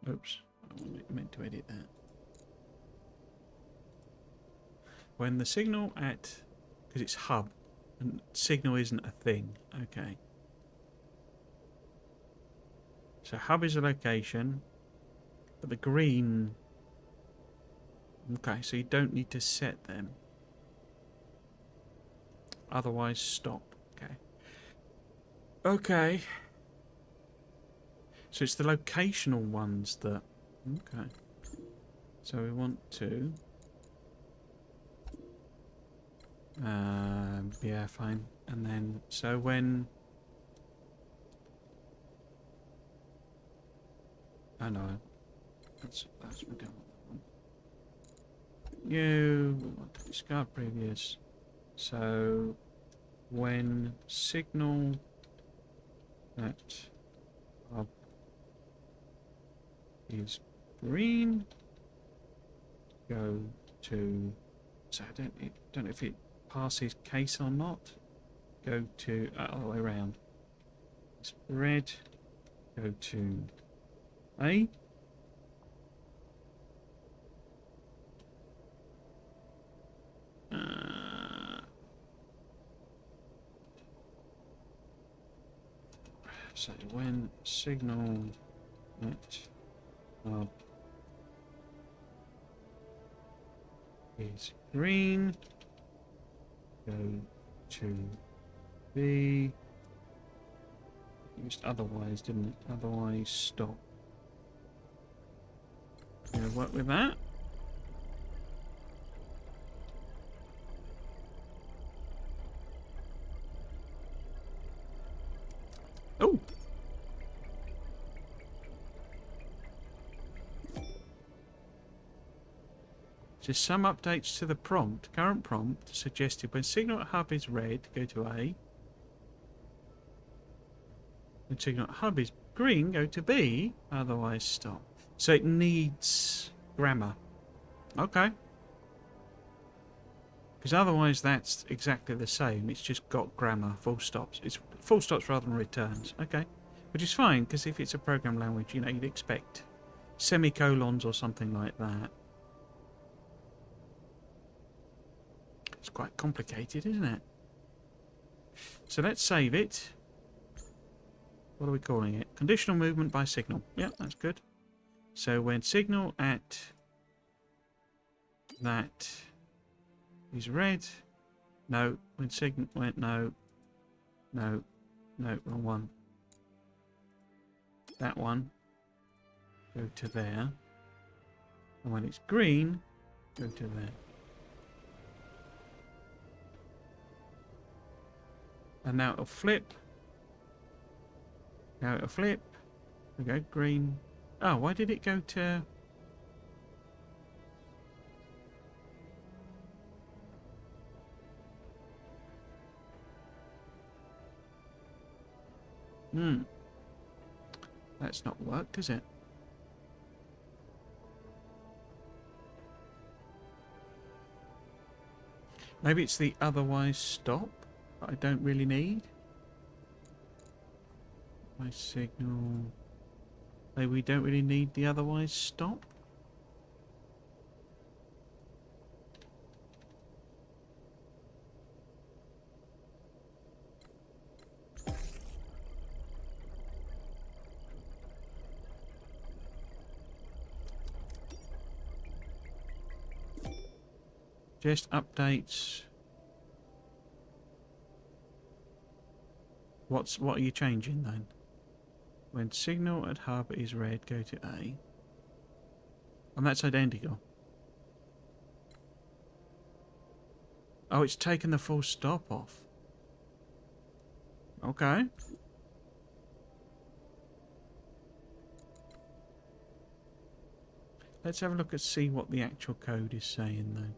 [SPEAKER 1] Oops, I meant to edit that. When the signal at, because it's hub, and signal isn't a thing. Okay. So hub is a location, but the green. Okay, so you don't need to set them. Otherwise, stop. Okay. Okay. So it's the locational ones that. Okay. So we want to... yeah, fine. And then, so when... Oh no, that's we don't want that one. You we want to discard previous. So when signal that hub is green, go to... So I don't know if it passes case or not. Go to all the way around. It's red. Go to A. So when signal that hub is green, go to B. Used otherwise, didn't it? Otherwise, stop. Gonna work with that. Oh! So some updates to the prompt. Current prompt suggested when signal at hub is red, go to A. When signal at hub is green, go to B. Otherwise, stop. So it needs grammar. Okay. Because otherwise that's exactly the same. It's just got grammar, full stops. It's full stops rather than returns. Okay. Which is fine, because if it's a program language, you know, you'd expect semicolons or something like that. It's quite complicated, isn't it? So let's save it. What are we calling it? Conditional movement by signal. Yeah, that's good. So when signal at that is red. No, when signal went no, wrong one. That one. Go to there. And when it's green, go to there. And now it'll flip. Now it'll flip. We go green. Oh, why did it go to... That's not worked, is it? Maybe it's the otherwise stop that I don't really need. My signal... Maybe we don't really need the otherwise stop. Just updates. What are you changing then? When signal at hub is red, go to A. And that's identical. Oh, it's taken the full stop off. Okay. Let's have a look and see what the actual code is saying though.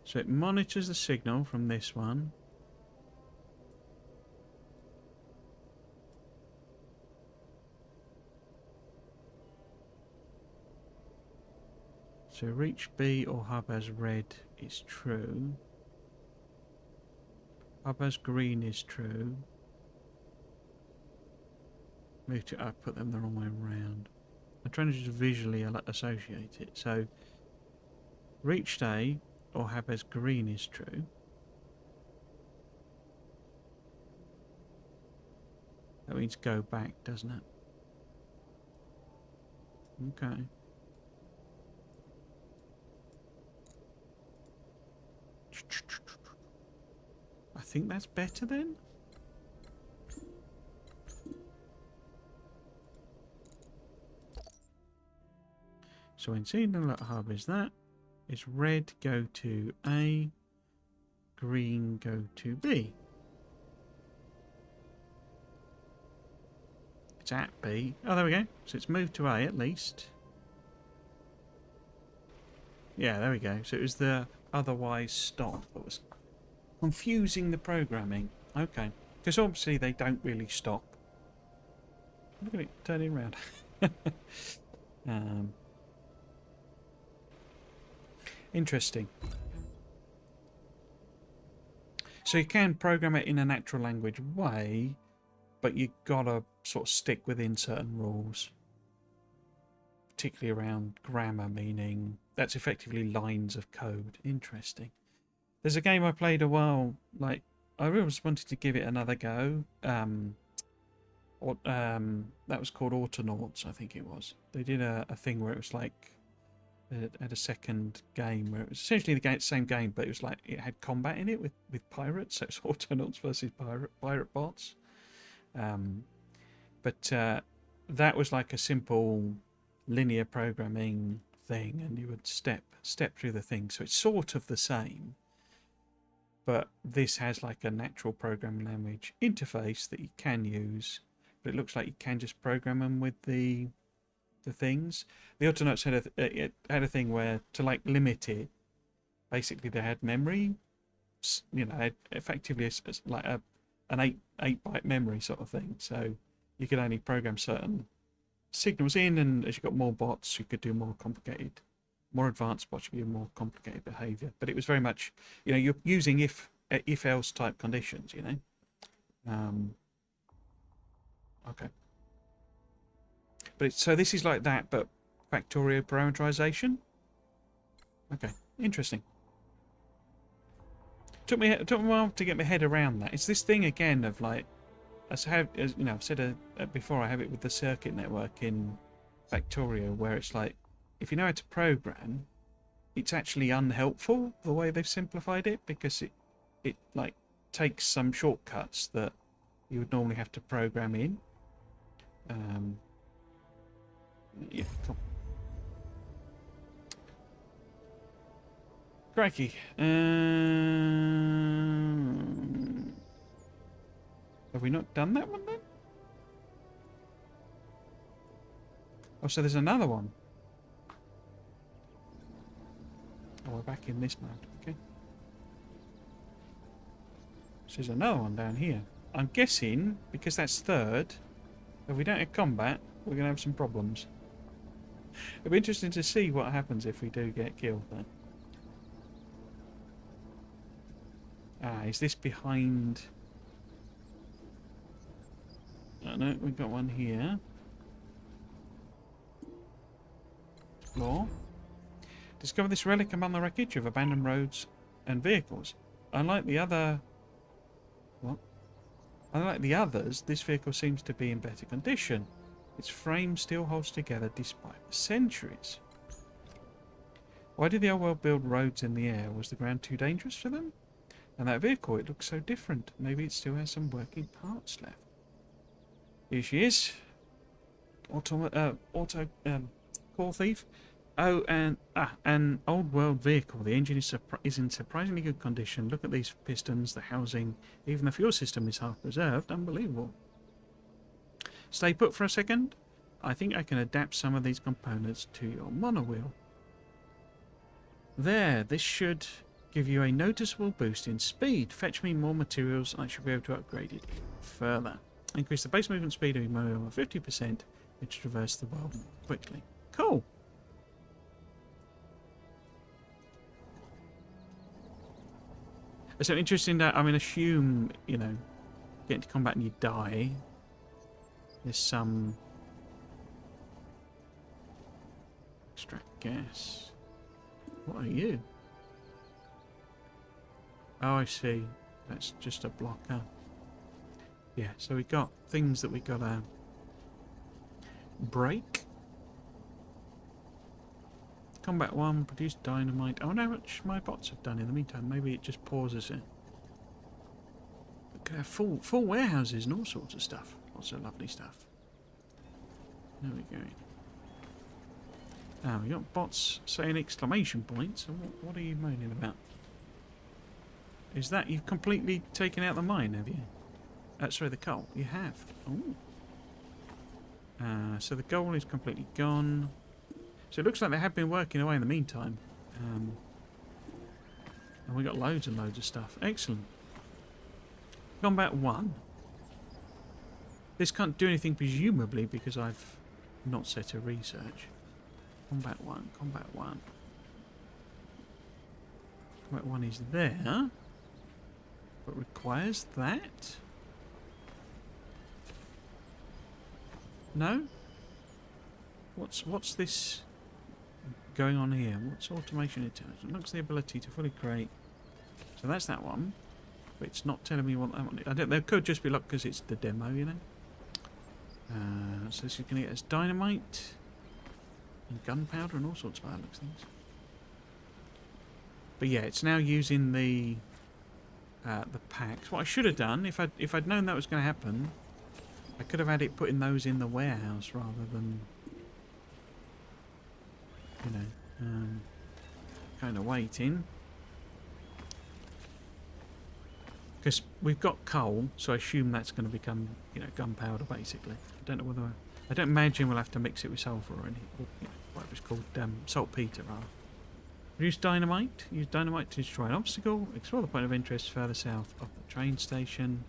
[SPEAKER 1] So it monitors the signal from this one. So reach B or hub as red is true. Hub as green is true. Move to up, put them the wrong way around. I'm trying to just visually associate it. So reached A or hub as green is true. That means go back, doesn't it? Okay. I think that's better then. So when signal at hub is that. It's red, go to A. Green, go to B. It's at B. Oh, there we go. So it's moved to A at least. Yeah, there we go. So it was the otherwise stop that was confusing the programming. Okay. Because obviously they don't really stop. Look at it turning around. Interesting. So you can program it in a natural language way, but you gotta sort of stick within certain rules. Particularly around grammar, meaning that's effectively lines of code. Interesting. There's a game I played a while, like, I really wanted to give it another go. That was called Autonauts, I think it was. They did a thing where it was like, it had a second game where it was essentially the same game, but it was like, it had combat in it with pirates, so it's Autonauts versus pirate bots. But that was like a simple linear programming thing, and you would step through the thing, so it's sort of the same. But this has like a natural programming language interface that you can use, but it looks like you can just program them with the things. The Autonauts had a thing where to like limit it, basically they had memory, you know, effectively like an 8-byte memory sort of thing. So you could only program certain signals in, and as you got more bots, you could do more complicated. More advanced bots, you do more complicated behavior. But it was very much, you know, you're using if else type conditions, you know. Okay. But so this is like that, but factorial parameterization. Okay, interesting. Took me a while to get my head around that. It's this thing again of like, as you know, I've said before, I have it with the circuit network in Factorio, where it's like, if you know how to program, it's actually unhelpful the way they've simplified it, because it like takes some shortcuts that you would normally have to program in. Yeah, cool. Crikey. Have we not done that one then? Oh, so there's another one. Oh, we're back in this mode. Okay. So there's another one down here. I'm guessing, because that's third, if we don't have combat, we're going to have some problems. It'll be interesting to see what happens if we do get killed then. Ah, is this behind... Oh no, we've got one here. Explore. Discover this relic among the wreckage of abandoned roads and vehicles. Unlike the other... What? Unlike the others, this vehicle seems to be in better condition. Its frame still holds together despite the centuries. Why did the old world build roads in the air? Was the ground too dangerous for them? And that vehicle, it looks so different. Maybe it still has some working parts left. Here she is. Core thief. Oh, and an old world vehicle. The engine is in surprisingly good condition. Look at these pistons, the housing, even the fuel system is half preserved. Unbelievable. Stay put for a second. I think I can adapt some of these components to your monowheel. There, this should give you a noticeable boost in speed. Fetch me more materials and I should be able to upgrade it further. Increase the base movement speed of your monowheel by 50%, which traverse the world more quickly. Cool. So interesting that, I mean, assume, you know, get into combat and you die. There's some... Extract gas. What are you? Oh, I see. That's just a blocker. Yeah, so we got things that we gotta break. Combat 1, produce dynamite. I wonder how much my bots have done in the meantime. Maybe it just pauses it. We could have full warehouses and all sorts of stuff. Lots of lovely stuff. There we go. Oh, you got bots saying exclamation points. So what are you moaning about? Is that you've completely taken out the mine, have you? Sorry, the coal. You have. Oh. So the goal is completely gone. So it looks like they have been working away in the meantime. And we got loads and loads of stuff. Excellent. Combat 1. This can't do anything presumably because I've not set a research. Combat 1. Combat 1. Combat 1 is there. But requires that? No? What's this going on here? What's automation intelligence? Looks the ability to fully create. So that's that one. But it's not telling me what that one is. I don't. There could just be luck because it's the demo, you know. So this is going to get us dynamite and gunpowder and all sorts of fireworks things. But yeah, it's now using the packs. What I should have done, if I'd known that was going to happen, I could have had it putting those in the warehouse rather than, you know, kind of waiting. Because we've got coal, so I assume that's going to become, you know, gunpowder basically. I don't know whether I don't imagine we'll have to mix it with sulfur or anything, or, you know, whatever it's called, saltpeter rather. Use dynamite. Use dynamite to destroy an obstacle. Explore the point of interest further south of the train station.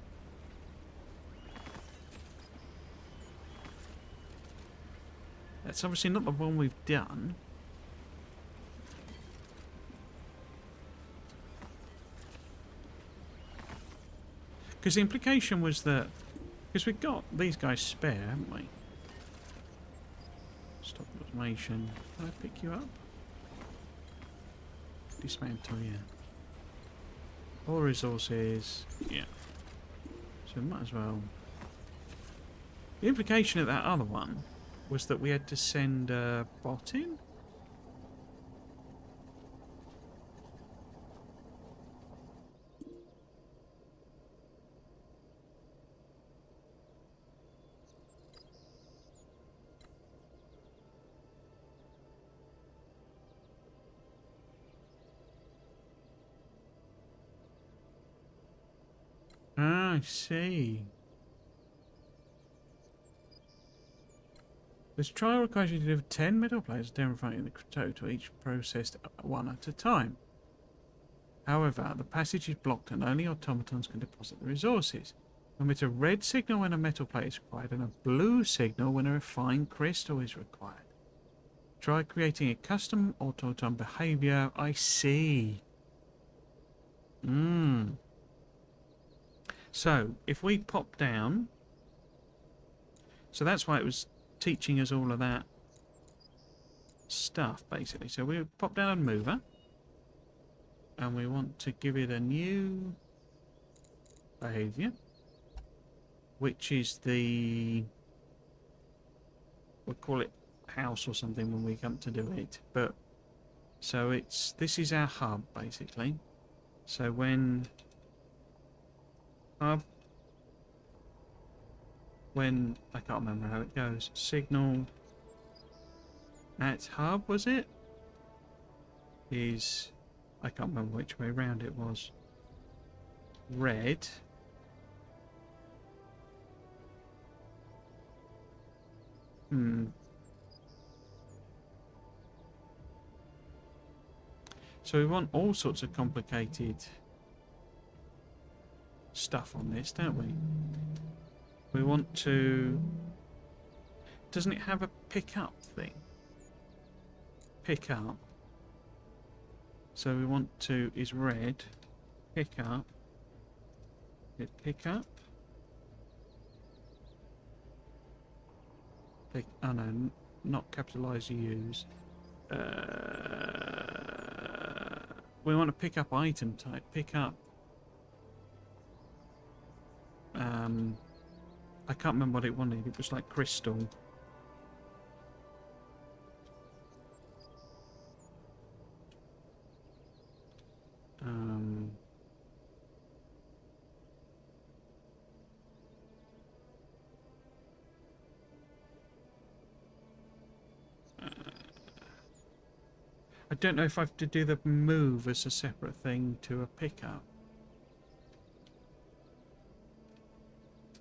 [SPEAKER 1] That's obviously not the one we've done. Because the implication was that... Because we've got these guys spare, haven't we? Stop automation. Can I pick you up? Dismantle, yeah. All resources, yeah. So might as well... The implication of that other one was that we had to send a bot in? Ah, I see. This trial requires you to deliver 10 metal plates, demonstrating the total, each processed one at a time. However, the passage is blocked and only automatons can deposit the resources. Emit a red signal when a metal plate is required and a blue signal when a refined crystal is required. Try creating a custom automaton behavior. I see. So, if we pop down... So that's why it was teaching us all of that stuff, basically. So we pop down and mover. And we want to give it a new behavior. Which is the... We'll call it house or something when we come to do it. But, so it's... This is our hub, basically. So when... Hub... When... I can't remember how it goes. Signal... At hub, was it? Is... I can't remember which way round it was. Red... So we want all sorts of complicated stuff on this, don't we? We want to... Doesn't it have a pick up thing? Pick up. So we want to... Is red. Pick up. Hit pick up. Pick... Oh no, not capitalize use. We want to pick up item type. Pick up. I can't remember what it wanted. It was like crystal. I don't know if I have to do the move as a separate thing to a pickup.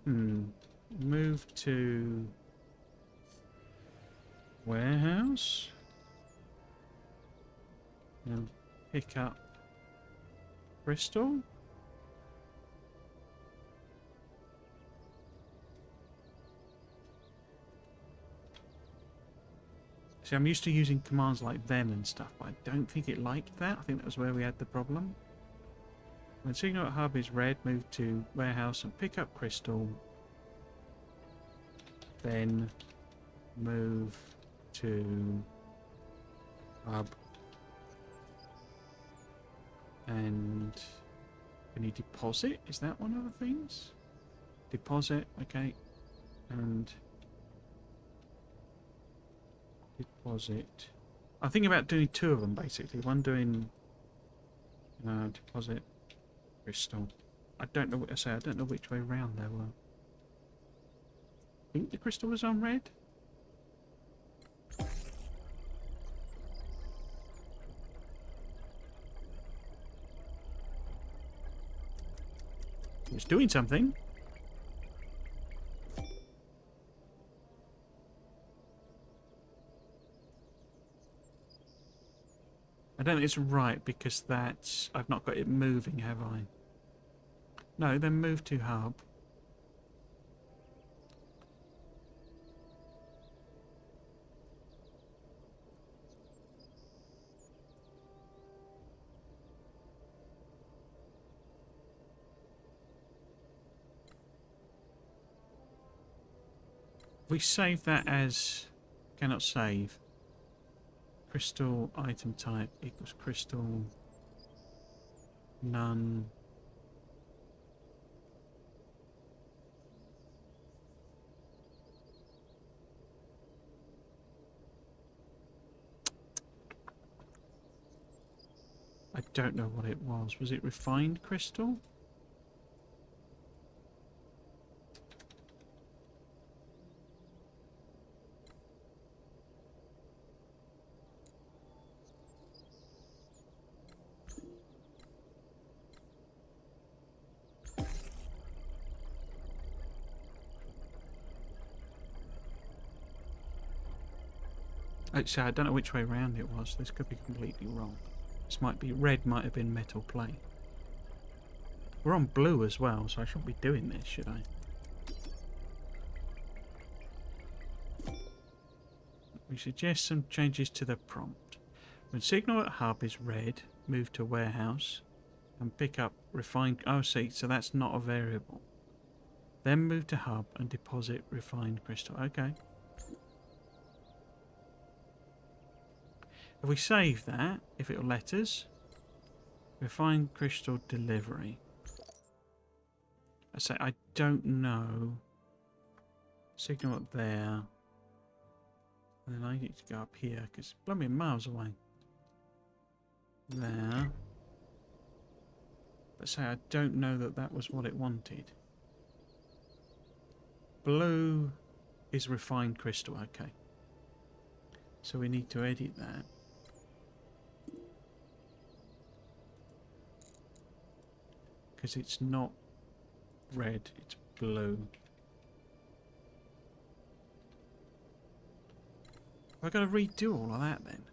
[SPEAKER 1] Move to warehouse and pick up crystal. See, I'm used to using commands like them and stuff, but I don't think it liked that. I think that was where we had the problem. When signal at hub is red, move to warehouse and pick up crystal. Then move to hub. And can you deposit? Is that one of the things? Deposit, okay. And deposit. I'm thinking about doing two of them basically. One doing deposit crystal. I don't know what I say. I don't know which way round they were. I think the crystal was on red. It was doing something. I don't think it's right because that's... I've not got it moving, have I? No, then move to hub. We save that as cannot save. Crystal item type equals crystal none. I don't know what it was. Was it refined crystal? Actually, I don't know which way round it was. This could be completely wrong. This might be red, might have been metal plate. We're on blue as well, so I shouldn't be doing this, should I? We suggest some changes to the prompt. When signal at hub is red, move to warehouse and pick up refined... Oh, see, so that's not a variable. Then move to hub and deposit refined crystal. Okay. If we save that, if it'll let us, refined crystal delivery. I say I don't know. Signal up there. And then I need to go up here because it's blooming miles away. There. But say I don't know that that was what it wanted. Blue is refined crystal. Okay. So we need to edit that. Because it's not red, it's blue. I've got to redo all of that then.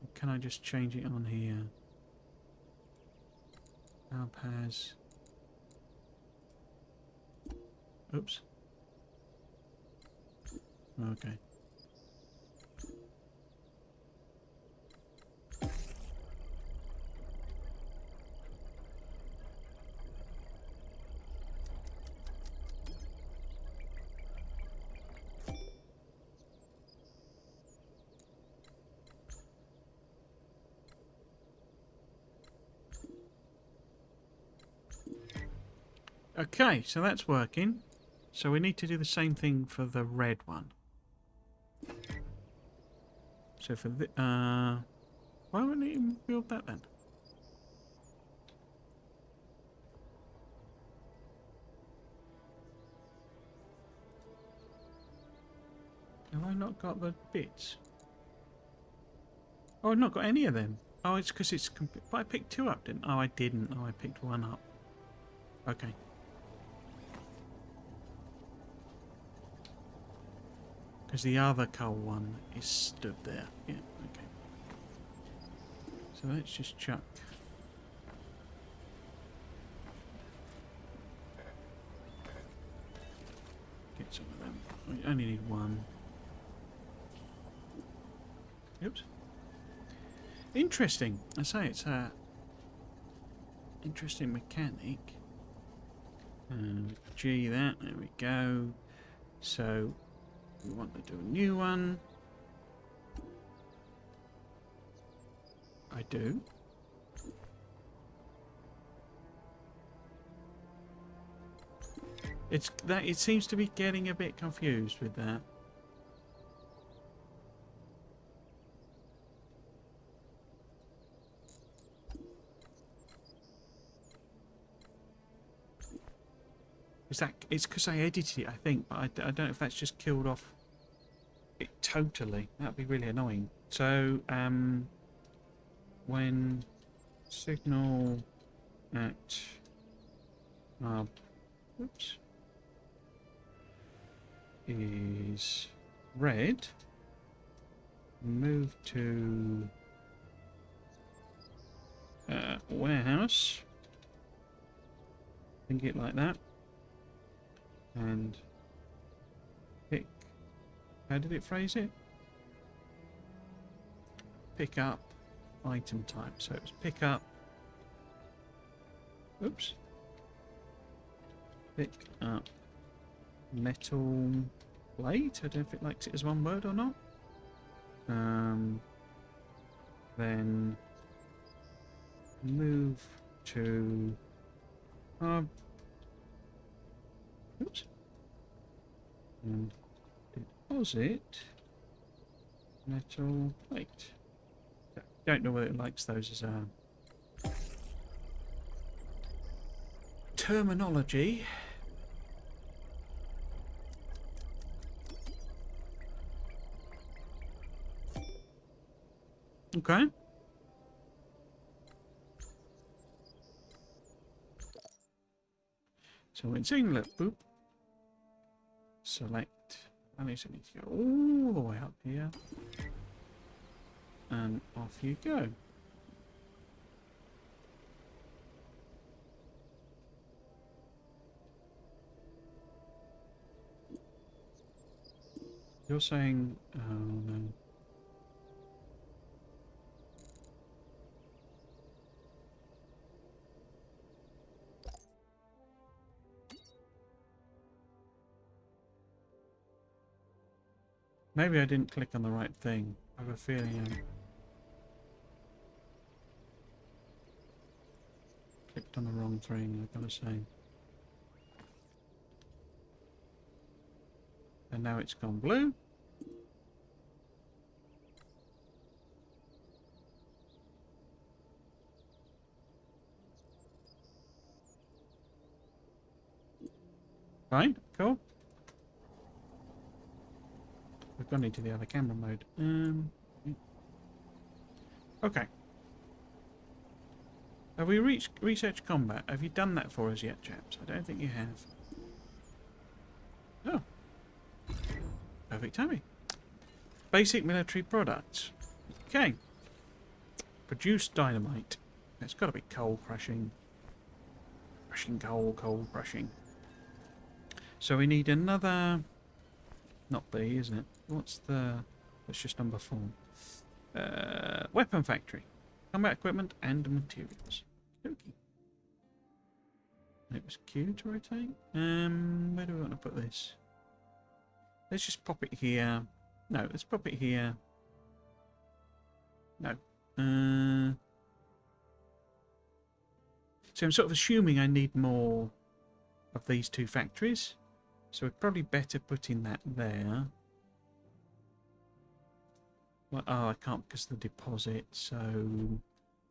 [SPEAKER 1] Or can I just change it on here? Hub has... Oops. Okay. Okay, so that's working. So we need to do the same thing for the red one. So for the... why wouldn't it even build that then? Have I not got the bits? Oh, I've not got any of them. Oh, it's because it's... But I picked 2 up, didn't I? Oh, I didn't. Oh, I picked 1 up. Okay. Because the other coal one is stood there. Yeah, okay. So let's just chuck... Get some of them. We only need 1. Oops. Interesting. I say it's a... Interesting mechanic. G that. There we go. So... We want to do a new one. I do. It's that it seems to be getting a bit confused with that. It's because I edited it, I think, but I don't know if that's just killed off it totally. That'd be really annoying. So, when signal at oops, is red, move to warehouse. Think it like that. And pick, how did it phrase it? Pick up item type. So it was pick up, oops, pick up metal plate. I don't know if it likes it as one word or not. Then move to oops, and deposit metal plate. Don't know whether it likes those as a terminology. Okay. So in signal, boop. Select. I need to go all the way up here. And off you go. You're saying, oh no. Maybe I didn't click on the right thing. I have a feeling I clicked on the wrong thing, I've got to say. And now it's gone blue. Fine, cool. We've gone into the other camera mode. Okay. Have we reached research combat? Have you done that for us yet, chaps? I don't think you have. Oh. Perfect timing. Basic military products. Okay. Produce dynamite. It's got to be coal crushing. Crushing coal, coal crushing. So we need another... Not B, isn't it? What's the... That's just number 4. Weapon factory. Combat equipment and materials. Okay. It was Q to rotate. Where do we want to put this? Let's just pop it here. No, let's pop it here. No. So I'm sort of assuming I need more of these 2 factories. So we're probably better putting that there. Well, oh, I can't because of the deposit. So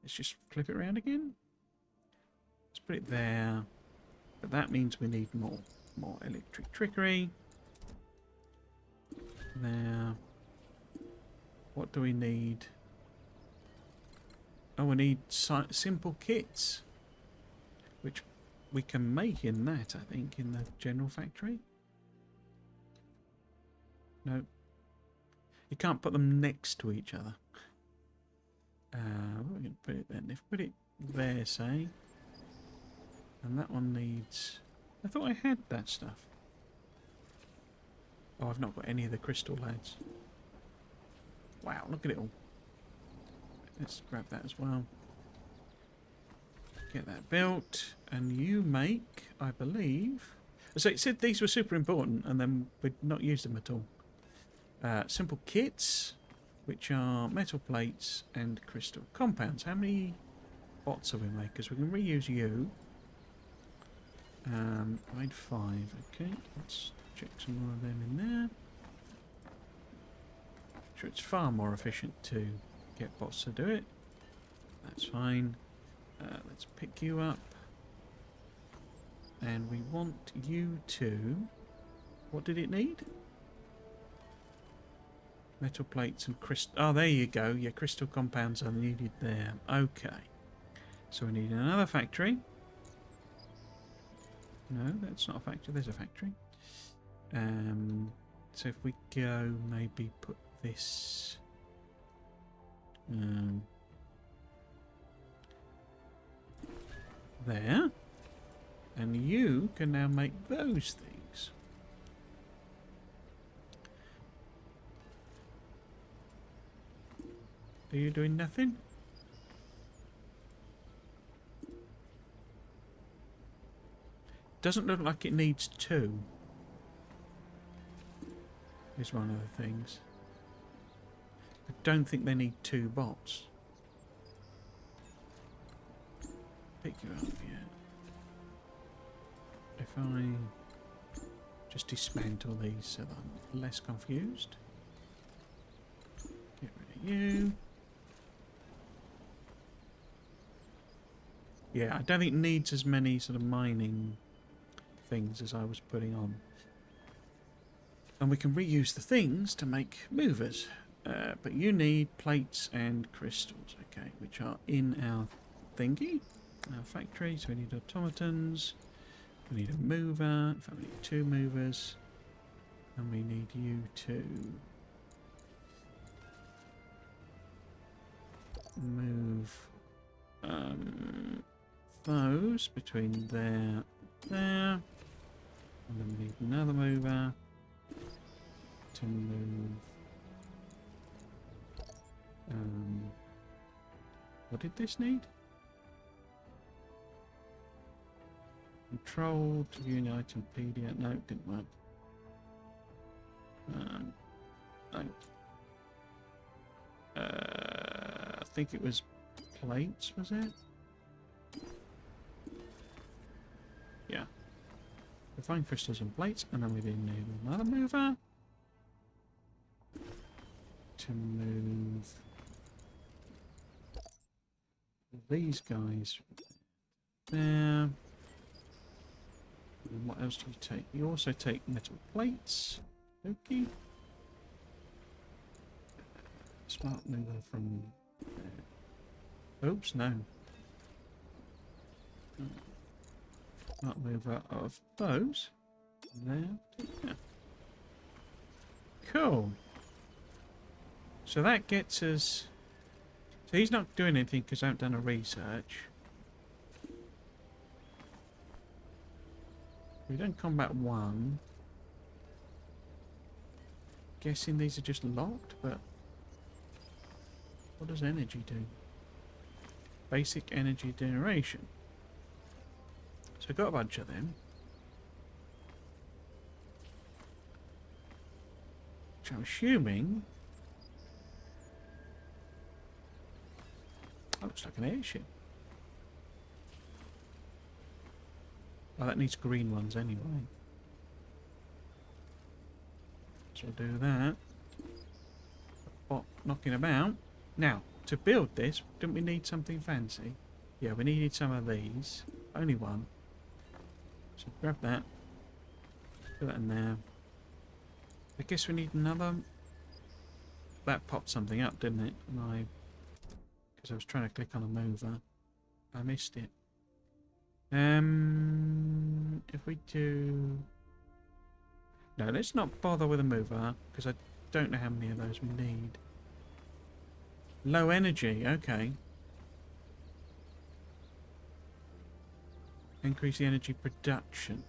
[SPEAKER 1] let's just flip it around again. Let's put it there. But that means we need more electric trickery. There. What do we need? Oh, we need simple kits, which we can make in that, I think, in the general factory. No. You can't put them next to each other. Where are we going to put it then? If we put it there, say. And that one needs... I thought I had that stuff. Oh, I've not got any of the crystal lads. Wow, look at it all. Let's grab that as well. Get that built. And you make, I believe... So it said these were super important and then we'd not used them at all. Simple kits, which are metal plates and crystal compounds. How many bots have we made? Because we can reuse you. I made 5. Okay, let's check some more of them in there. Sure, it's far more efficient to get bots to do it. That's fine. Let's pick you up. And we want you to... What did it need? Metal plates and crystal... Oh, there you go. Yeah, crystal compounds are needed there. Okay. So we need another factory. No, that's not a factory. There's a factory. So if we go, maybe put this... there. And you can now make those things. Are you doing nothing? Doesn't look like it needs 2. Is one of the things. I don't think they need 2 bots. Pick you up, yeah. If I just dismantle these so that I'm less confused. Get rid of you. Yeah, I don't think it needs as many sort of mining things as I was putting on. And we can reuse the things to make movers. But you need plates and crystals, okay, which are in our thingy, our factory. So we need automatons. We need a mover. In fact, we need 2 movers. And we need you to move those between there and there. And then we need another mover to move. What did this need? Control to view an item PDF. No, it didn't work. No. I think it was plates, was it? Yeah. Refine crystals and plates, and then we didn't need another mover to move these guys there. And what else do you take? You also take metal plates. Okay. Smart mover from there. Oops, no. Smart mover of those. There. Yeah. Cool. So that gets us... So he's not doing anything because I haven't done a research. We've done combat 1. Guessing these are just locked, but... What does energy do? Basic energy generation. So I've got a bunch of them. Which I'm assuming... Oh, looks like an airship. Oh, that needs green ones anyway. So we'll do that. Bot knocking about. Now, to build this, didn't we need something fancy? Yeah, we needed some of these. Only one. So grab that. Put that in there. I guess we need another... That popped something up, didn't it? And I because I was trying to click on a mover. I missed it. If we do... No, let's not bother with a mover, because I don't know how many of those we need. Low energy, okay. Increase the energy production.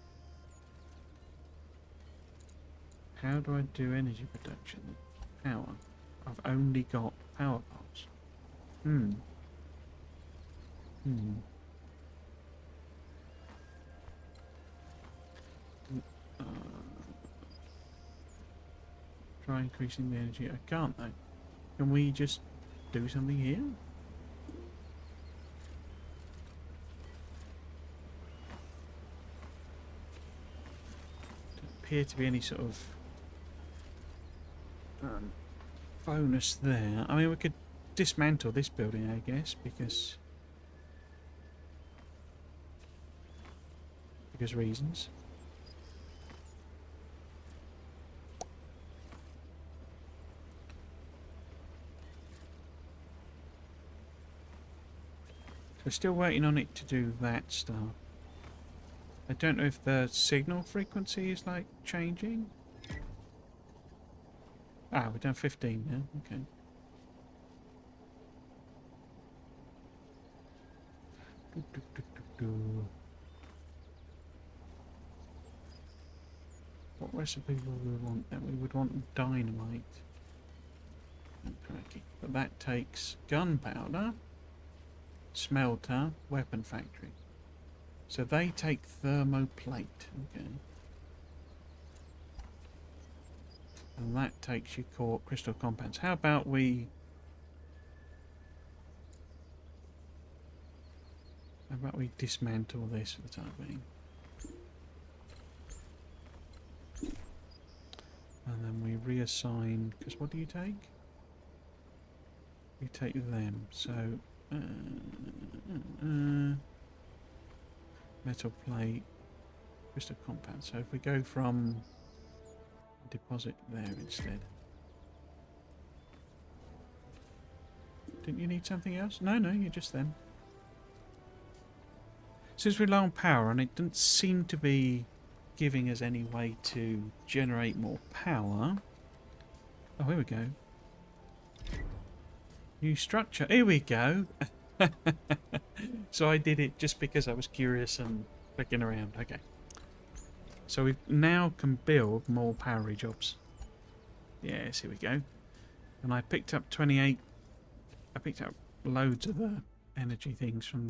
[SPEAKER 1] How do I do energy production? Power. I've only got power parts. Try increasing the energy. I can't though. Can we just do something here? Doesn't appear to be any sort of bonus there. I mean, we could dismantle this building, I guess, because reasons. So we're still waiting on it to do that stuff. I don't know if the signal frequency is like changing. Ah, we're down 15 now. Okay. What recipe would we want then? We would want dynamite. Oh, crikey. But that takes gunpowder, smelter, weapon factory. So they take thermoplate. Okay. And that takes your core crystal compounds. How about we... dismantle this for the time being? And then we reassign... Because what do you take? You take them. So... metal plate, crystal compound. So if we go from deposit there instead. Didn't you need something else? No, you're just them. Since we're low on power and it doesn't seem to be giving us any way to generate more power. Oh, here we go. New structure. Here we go. So I did it just because I was curious and clicking around. Okay. So we now can build more power jobs. Yes, here we go. And I picked up 28. I picked up loads of the energy things from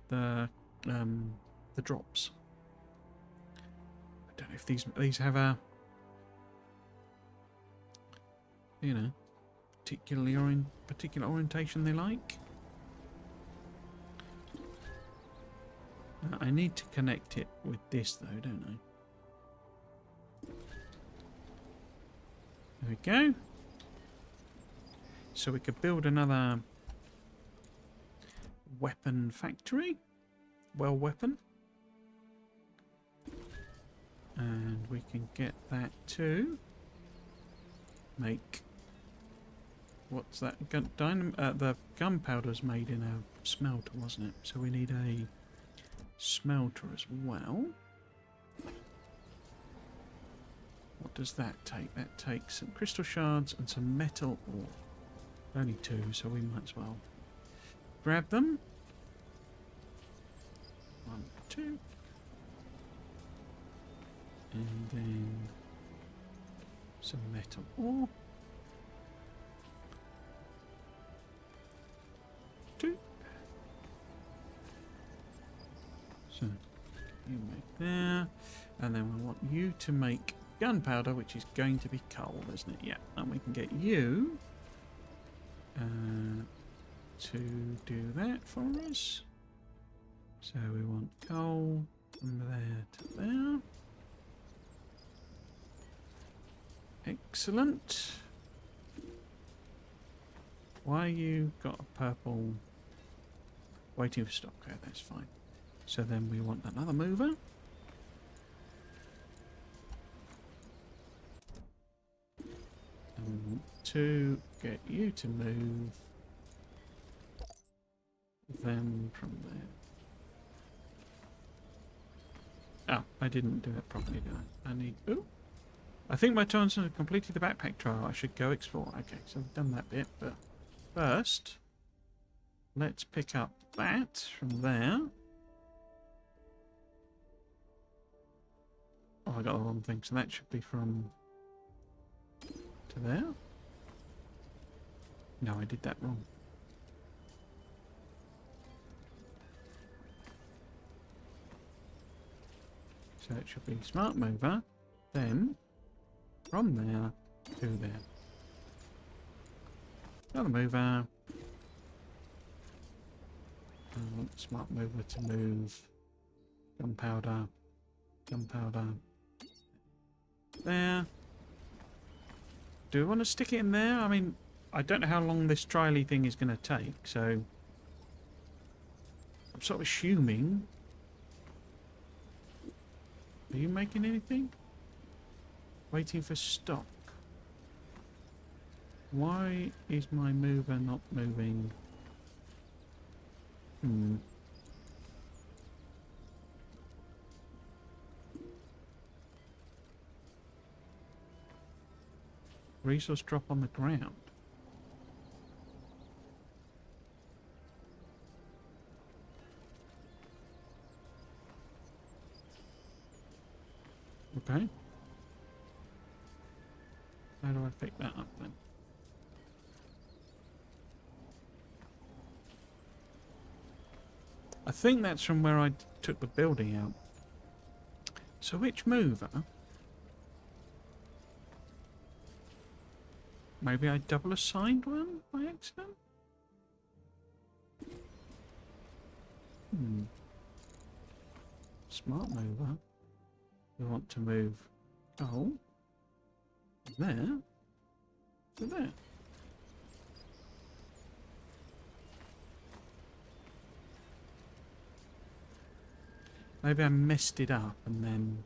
[SPEAKER 1] the drops. I don't know if these have a, you know, particular orientation they like. I need to connect it with this though, don't I? There we go. So we could build another weapon factory. Well, weapon. And we can get that to make... What's that? The gunpowder's made in a smelter, wasn't it? So we need a smelter as well. What does that take? That takes some crystal shards and some metal ore. Only 2, so we might as well grab them. 1, 2. And then some metal ore. 2. So you make there, and then we want you to make gunpowder, which is going to be coal, isn't it? Yeah, and we can get you to do that for us. So we want coal from there to there. Excellent. Why you got a purple? Waiting for stock. Okay, that's fine. So then we want another mover. And we want to get you to move them from there. Oh, I didn't do it properly, did I? I need... Ooh! I think my turns have completed the backpack trial. I should go explore. Okay, so I've done that bit, but first, let's pick up that from there. Oh, I got the wrong thing, so that should be from to there. No, I did that wrong. So it should be smart mover, then from there to there. Another mover. I want smart mover to move gunpowder, gunpowder. There. Do we want to stick it in there? I mean, I don't know how long this trialy thing is going to take, so I'm sort of assuming. Are you making anything? Waiting for stock. Why is my mover not moving? Resource drop on the ground. Okay. How do I pick that up then? I think that's from where I took the building out. So which mover? Maybe I double assigned one by accident? Smart mover. We want to move coal there to there. Maybe I messed it up and then...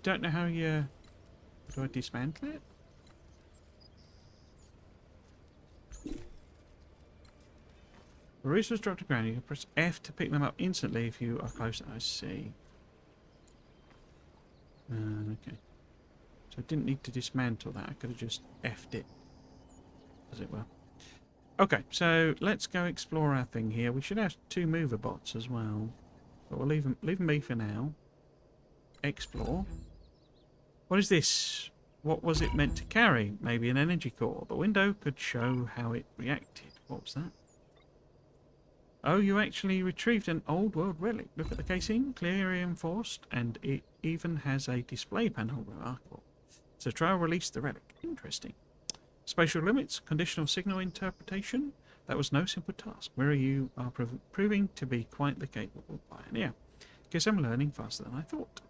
[SPEAKER 1] Don't know how you... Do I dismantle it? The resource dropped to ground. You can press F to pick them up instantly if you are close. I see. Okay. So I didn't need to dismantle that. I could have just F'd it, as it were. Okay, so let's go explore our thing here. We should have 2 mover bots as well, but we'll leave them be for now. Explore. What is this? What was it meant to carry? Maybe an energy core. The window could show how it reacted. What was that? Oh, you actually retrieved an old world relic. Look at the casing, clearly reinforced, and it even has a display panel. Remarkable. So trial released the relic. Interesting. Spatial limits, conditional signal interpretation. That was no simple task. Mirror, you are proving to be quite the capable pioneer. Guess I'm learning faster than I thought.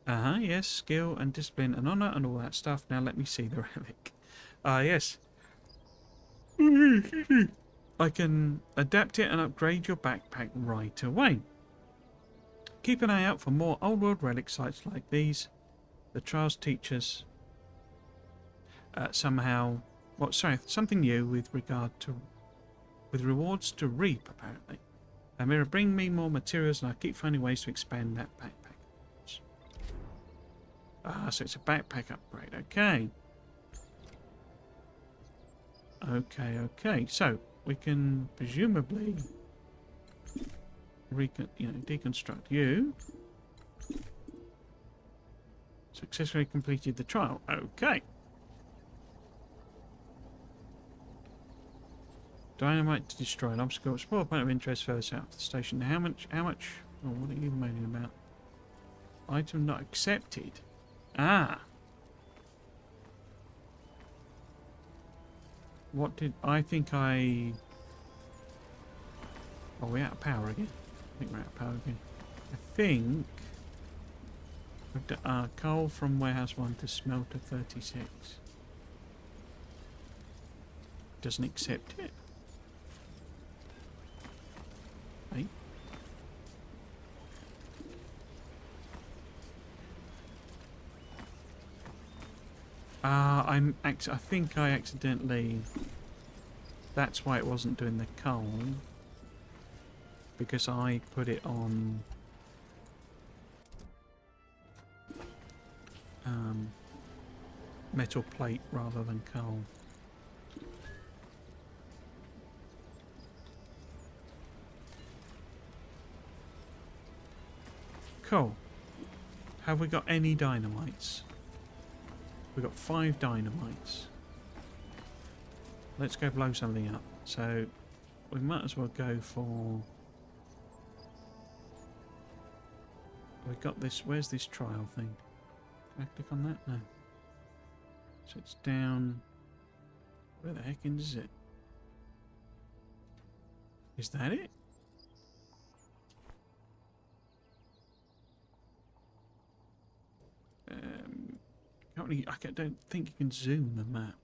[SPEAKER 1] Yes, skill and discipline and honour and all that stuff. Now let me see the relic. Yes. I can adapt it and upgrade your backpack right away. Keep an eye out for more old world relic sites like these. The trials teach us something new with rewards to reap, apparently. Mirror, bring me more materials and I'll keep finding ways to expand that backpack. So it's a backpack upgrade. Okay. Okay. So we can presumably deconstruct you. Successfully completed the trial. Okay. Dynamite to destroy an obstacle. Explore point of interest further south of the station. How much? Oh, what are you moaning about? Item not accepted. What did I think I... Oh, we're out of power again. I think we're out of power again. I think... coal from warehouse 1 to smelter 36. Doesn't accept it. Hey. I think I accidentally... That's why it wasn't doing the coal. Because I put it on metal plate rather than coal. Cool. Have we got any dynamites? We've got 5 dynamites. Let's go blow something up. So we might as well go for... We got this. Where's this trial thing? Can I click on that? No. So it's down. Where the heck is it? Is that it? Can't really, I don't think you can zoom the map.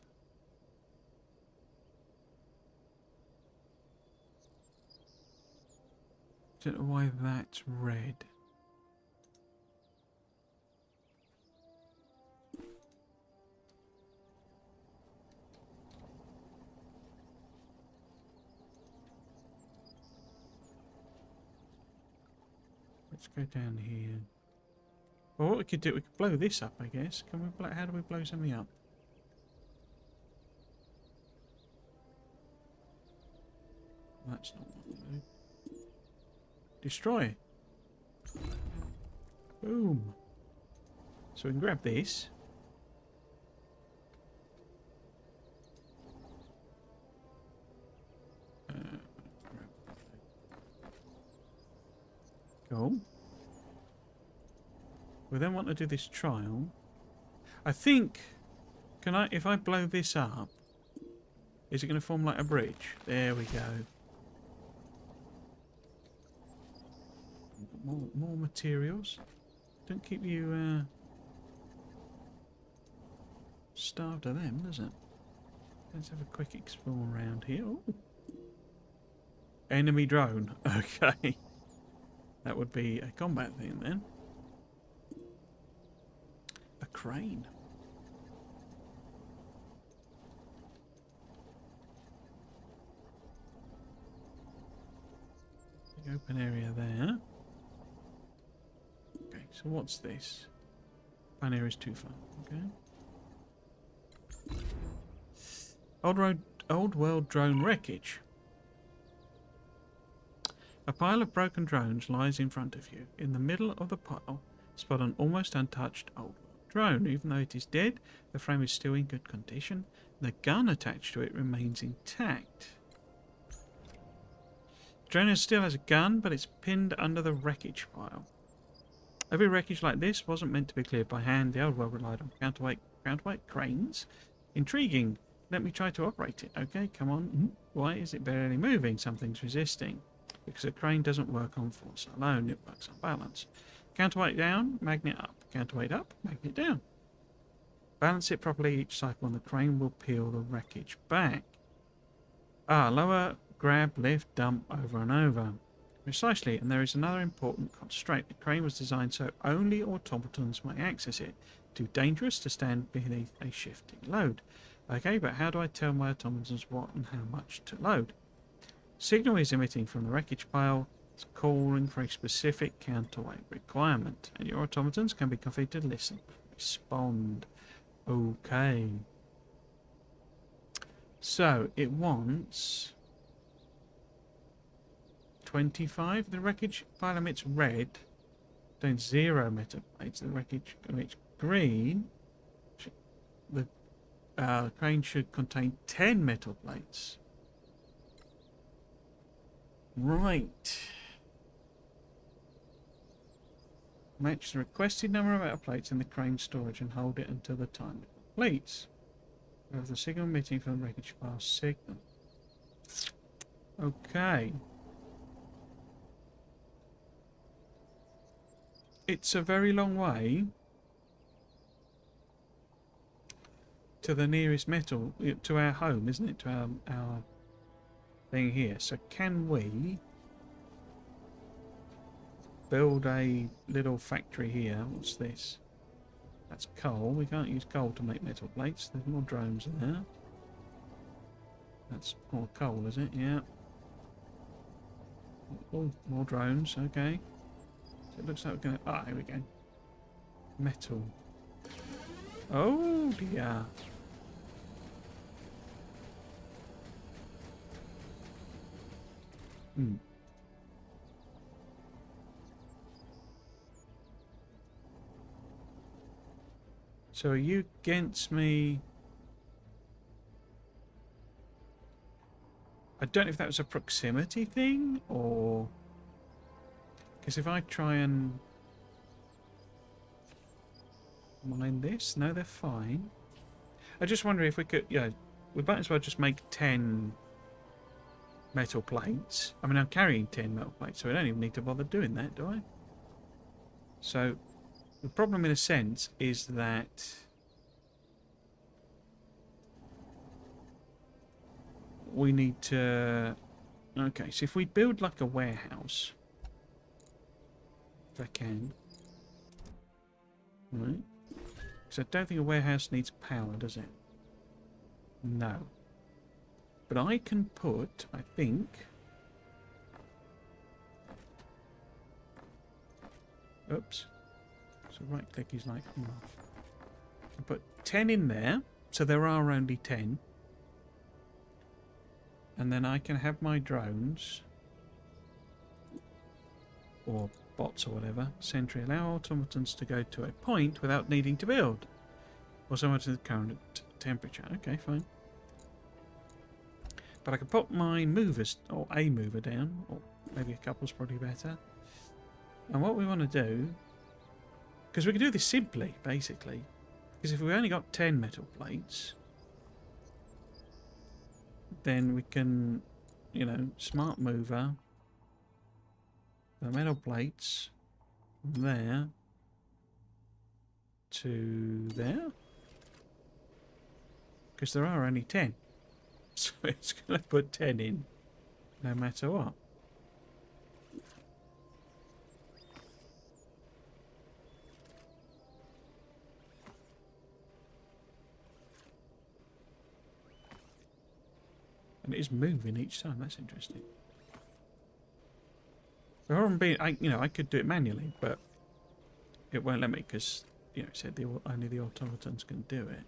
[SPEAKER 1] Don't know why that's red. Let's go down here. Well, what we could do, we could blow this up, I guess. Can we blow? How do we blow something up? That's not what we do. Destroy. Boom. So we can grab this. Cool. We then want to do this trial. I think, can I, if I blow this up, is it going to form like a bridge? There we go. More materials. Don't keep you starved of them, does it? Let's have a quick explore around here. Ooh. Enemy drone. Okay. That would be a combat thing then. A crane. Big open area there. Okay, so what's this? Pioneer is too far. Okay. Old world drone wreckage. A pile of broken drones lies in front of you. In the middle of the pile, spot an almost untouched old drone. Even though it is dead, the frame is still in good condition. The gun attached to it remains intact. The drone still has a gun, but it's pinned under the wreckage pile. Every wreckage like this wasn't meant to be cleared by hand. The old world relied on counterweight cranes. Intriguing. Let me try to operate it. Okay, come on. Why is it barely moving? Something's resisting. Because a crane doesn't work on force alone, it works on balance. Counterweight down, magnet up. Counterweight up, magnet down. Balance it properly each cycle and the crane will peel the wreckage back. Lower, grab, lift, dump, over and over. Precisely, and there is another important constraint. The crane was designed so only automatons may access it. Too dangerous to stand beneath a shifting load. Okay, but how do I tell my automatons what and how much to load? Signal is emitting from the wreckage pile. It's calling for a specific counterweight requirement, and your automatons can be configured to listen. Respond. Okay. So it wants 25. The wreckage pile emits red. Doing 0 metal plates. The wreckage emits green. The crane should contain 10 metal plates. Right. Match the requested number of metal plates in the crane storage and hold it until the time it completes. We have the signal emitting from the wreckage pile signal. Okay. It's a very long way to the nearest metal, to our home, isn't it? To our thing here. So can we build a little factory here? What's this? That's coal. We can't use coal to make metal plates. There's more drones there. That's more coal, is it? Yeah. Oh, more drones. Okay. So it looks like we're going to... Ah, here we go. Metal. Oh, dear. Hmm. So are you against me? I don't know if that was a proximity thing or... Because if I try and mine this, no, they're fine. I just wonder if we could, we might as well just make 10 metal plates. I mean, I'm carrying 10 metal plates, so I don't even need to bother doing that, do I? So, the problem in a sense is that we need to... Okay, so if we build like a warehouse, if I can, right? Because I don't think a warehouse needs power, does it? No. But I can put, I think... Oops. So right click is like... I put 10 in there, so there are only 10. And then I can have my drones, or bots or whatever, sentry allow automatons to go to a point without needing to build. Or so much as the current temperature. Okay, fine. But I can put my movers, or a mover down, or maybe a couple's probably better. And what we want to do, because we can do this simply, basically, because if we've only got 10 metal plates, then we can, smart mover the metal plates from there to there, because there are only 10. So it's going to put 10 in, no matter what. And it is moving each time. That's interesting. I could do it manually, but it won't let me because, it said only the automatons can do it.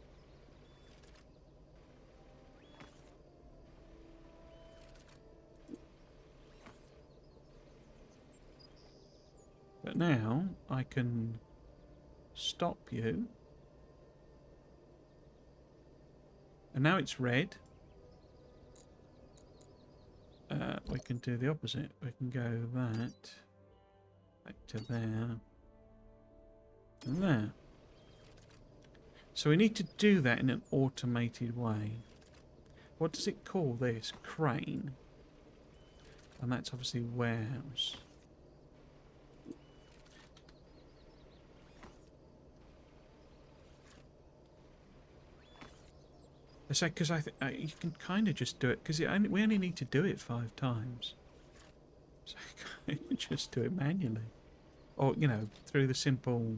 [SPEAKER 1] But now I can stop you. And now it's red. We can do the opposite. We can go that back to there and there. So we need to do that in an automated way. What does it call this? Crane. And that's obviously warehouse. So, because you can kind of just do it, because we only need to do it 5 times. So I can just do it manually. Or, through the simple...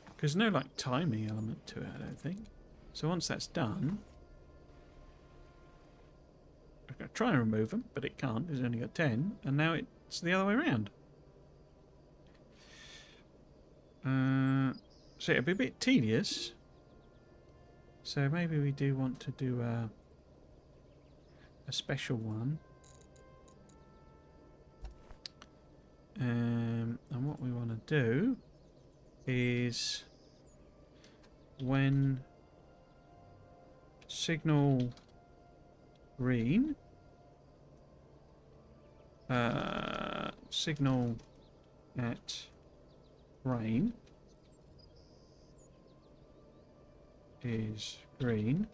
[SPEAKER 1] Because there's no, timing element to it, I don't think. So once that's done... I'm going to try and remove them, but it can't. It's only got 10. And now it's the other way around. So it'll be a bit tedious. So maybe we do want to do a special one. And what we want to do is when signal green, signal at rain is green,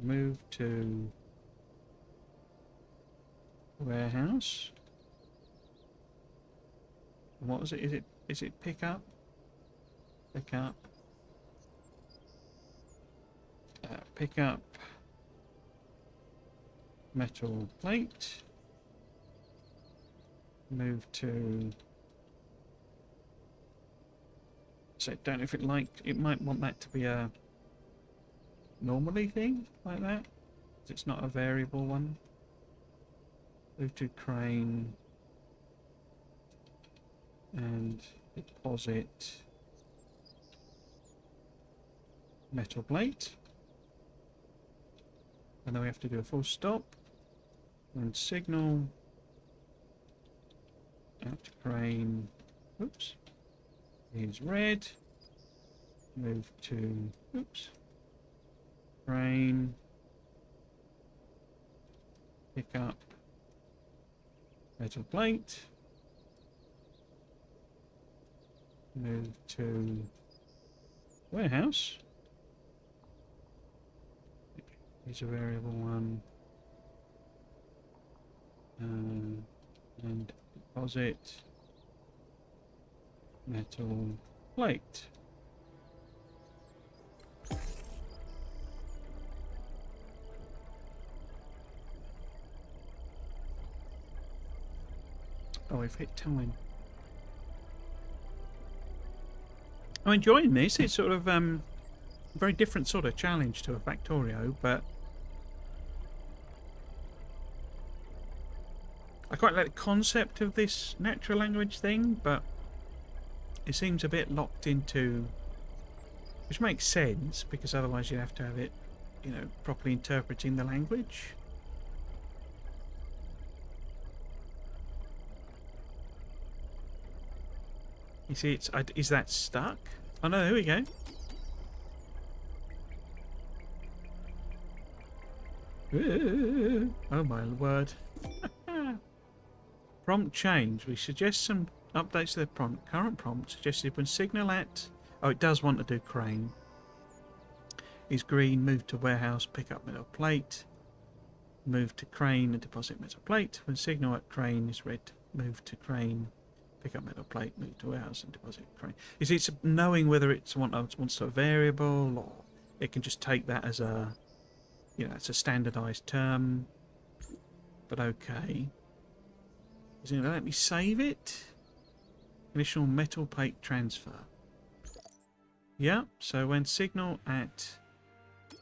[SPEAKER 1] move to warehouse. And what was it? Is it pick up? Pick up. Pick up metal plate. Move to... So I don't know if it might want that to be a normally thing like that. It's not a variable one. Move to crane and deposit metal plate. And then we have to do a full stop and signal out to crane. Oops. Is red. Move to crane. Pick up metal plate. Move to warehouse. Here's a variable one. And deposit metal plate. Oh, we've hit time. I'm enjoying this. It's sort of a very different sort of challenge to a Factorio, but I quite like the concept of this natural language thing, but it seems a bit locked into, which makes sense because otherwise you'd have to have it, you know, properly interpreting the language. You see, is that stuck? Oh no, here we go. Oh my word. Prompt change. We suggest some updates to the prompt. Current prompt suggested when signal at... Oh, it does want to do crane. Is green, move to warehouse, pick up metal plate. Move to crane and deposit metal plate. When signal at crane is red, move to crane. Pick up metal plate, move to warehouse and deposit crane. You see, it's knowing whether it wants a variable or it can just take that as a, you know, it's a standardized term. But okay. Is it going to let me save it? Initial metal plate transfer. Yeah, so when signal at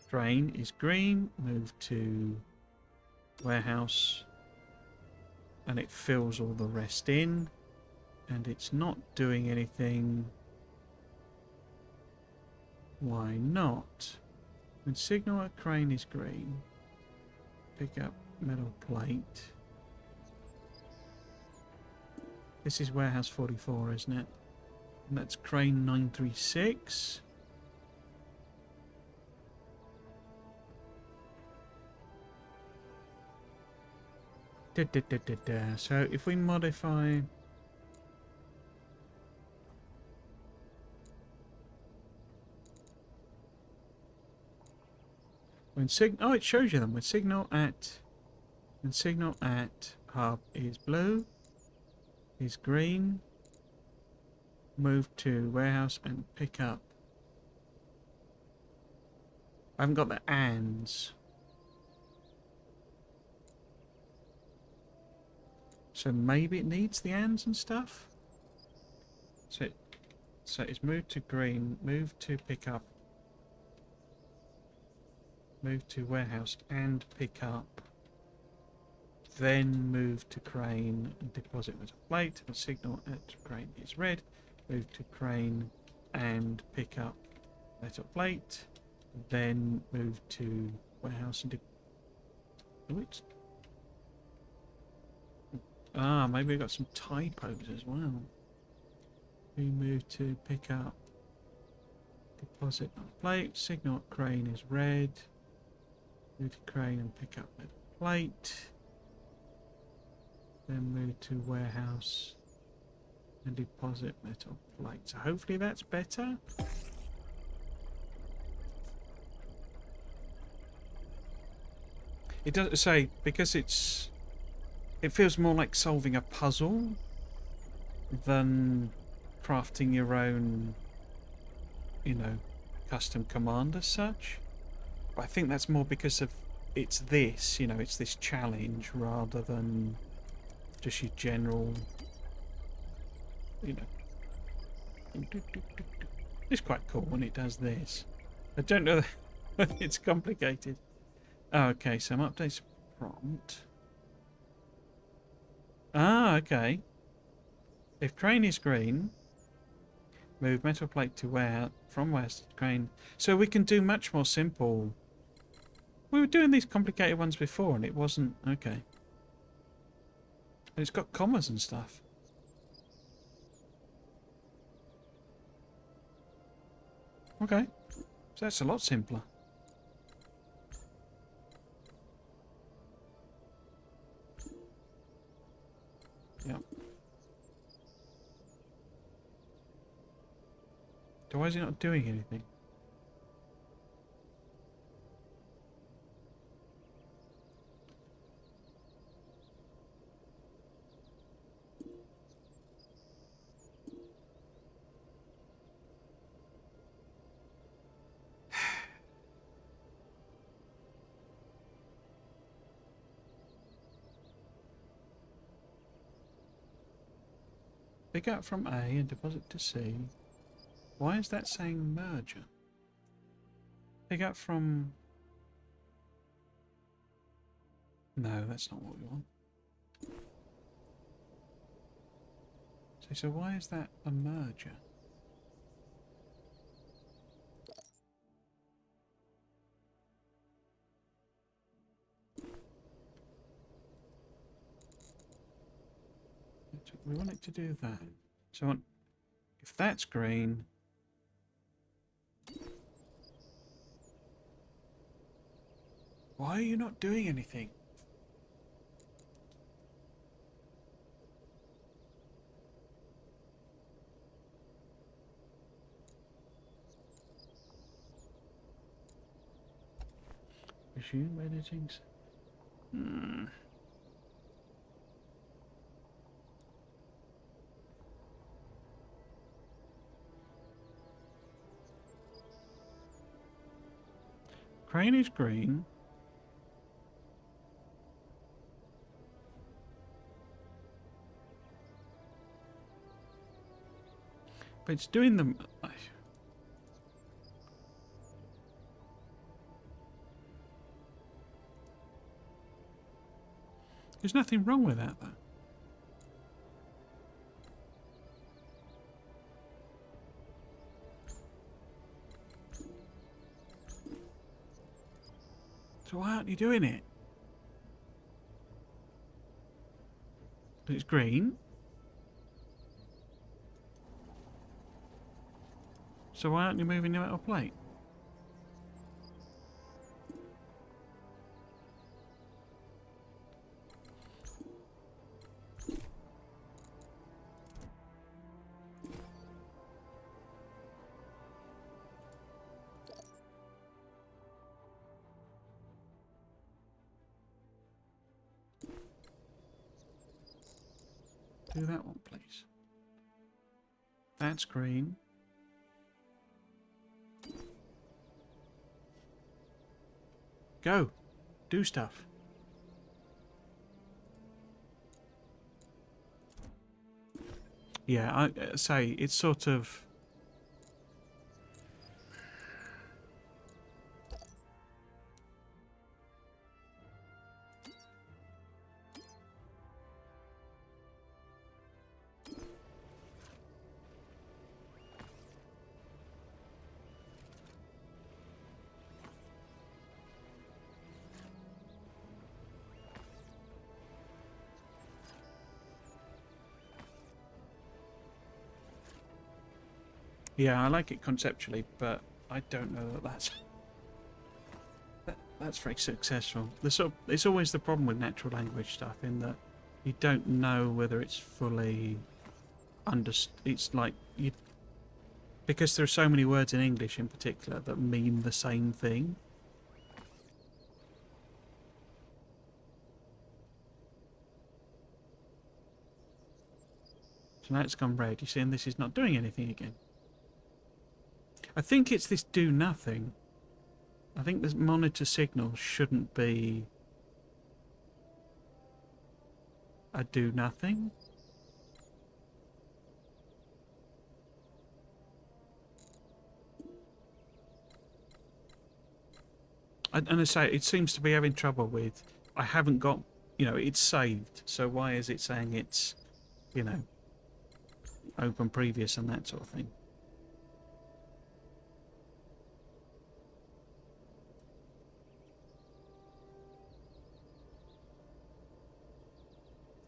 [SPEAKER 1] crane is green, move to warehouse and it fills all the rest in. And it's not doing anything. Why not? When signal at crane is green, pick up metal plate. This is warehouse 44, isn't it? And that's crane 936. So if we modify... When oh, it shows you them. When signal at hub is blue, is green, move to warehouse and pick up. I haven't got the ands. So maybe it needs the ands and stuff. So it's moved to green, move to pick up. Move to warehouse and pick up. Then move to crane and deposit metal plate. And signal at crane is red. Move to crane and pick up metal plate. Then move to warehouse and maybe we've got some typos as well. We move to pick up deposit metal plate. Signal at crane is red. Move to crane and pick up metal plate. Then move to warehouse and deposit metal plate. So hopefully that's better. It does say, because it feels more like solving a puzzle than crafting your own, you know, custom command as such. But I think that's more because of it's this, you know, it's this challenge rather than just your general, you know. It's quite cool when it does this. I don't know whether it's complicated. Oh, okay, some updates prompt. Ah, okay. If crane is green, move metal plate to where, from west, crane. So we can do much more simple. We were doing these complicated ones before and it wasn't, okay. And it's got commas and stuff. Okay, so that's a lot simpler. Yep. So why is it not doing anything? Pick up from A and deposit to C. Why is that saying merger? Pick up from... No, that's not what we want. So why is that a merger? We want it to do that. So if that's green... Why are you not doing anything? Resume editing. Crane is green. But it's doing them... There's nothing wrong with that, though. So why aren't you doing it? But it's green. So why aren't you moving the metal plate? Do that one, please. That's green. Go. Do stuff. Yeah, I say it's sort of... Yeah, I like it conceptually, but I don't know that that's very successful. It's always the problem with natural language stuff in that you don't know whether it's fully it's like you, because there are so many words in English in particular that mean the same thing. So now it's gone red. You see, and this is not doing anything again. I think it's this do nothing. I think this monitor signal shouldn't be a do nothing. And I say, it seems to be having trouble with, I haven't got, you know, it's saved. So why is it saying it's, you know, open previous and that sort of thing?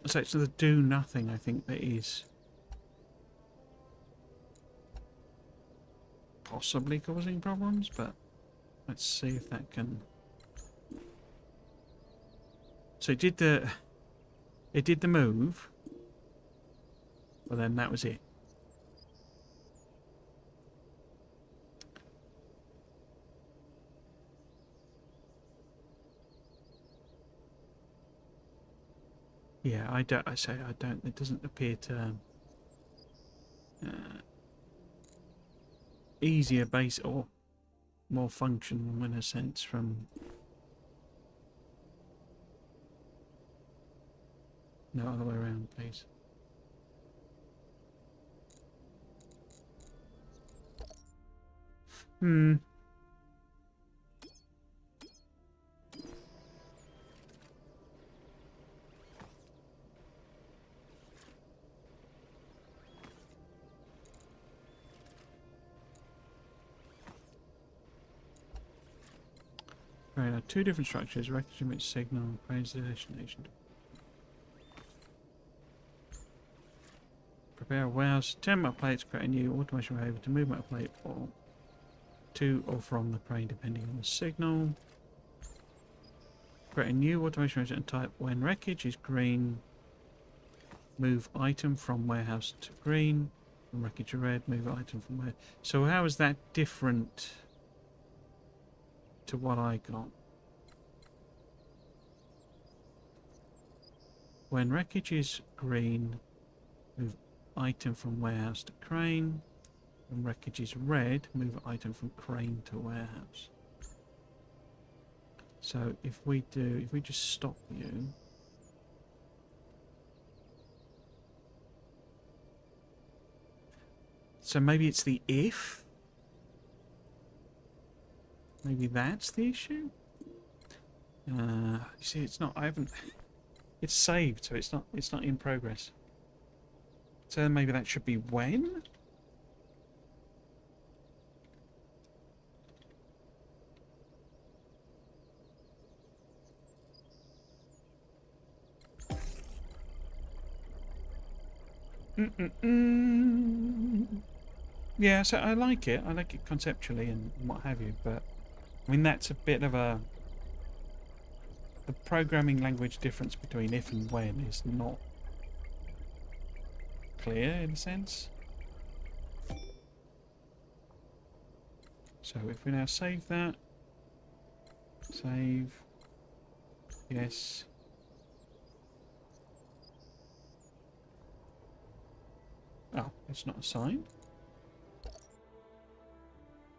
[SPEAKER 1] So it's the do nothing, I think, that is possibly causing problems, but let's see if that can... So it did the move, but then that was it. Yeah, I don't. I say I don't. It doesn't appear to easier base or more functional in a sense from. No other way around, please. Hmm. Right, two different structures. Wreckage emits signal. Praise the destination. Prepare a warehouse. 10 metal plates. Create a new automation behavior to move metal plate or to or from the crane depending on the signal. Create a new automation behavior and type when wreckage is green. Move item from warehouse to green. From wreckage to red. Move item from where. So how is that different to what I got? When wreckage is green, move item from warehouse to crane. When wreckage is red, move item from crane to warehouse. So if we just stop you. So maybe it's the if. Maybe that's the issue. You see, it's not. I haven't. It's saved, so it's not. It's not in progress. So maybe that should be when. Yeah, so I like it. I like it conceptually and what have you, but I mean that's a bit of a the programming language difference between if and when is not clear in a sense. So if we now save that, save, yes. Oh, it's not assigned.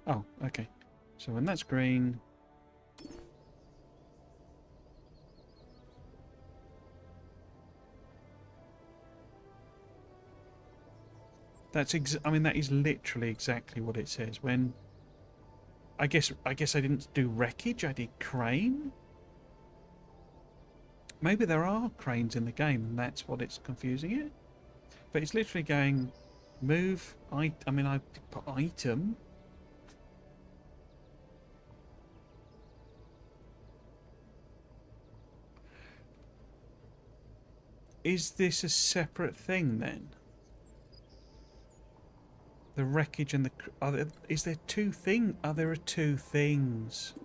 [SPEAKER 1] Oh, okay. So when that's green, that's I mean that is literally exactly what it says. When I guess I didn't do wreckage, I did crane. Maybe there are cranes in the game and that's what it's confusing it. But it's literally going move I mean I put item. Is this a separate thing then? The wreckage and the... is there two things? Oh, there are two things.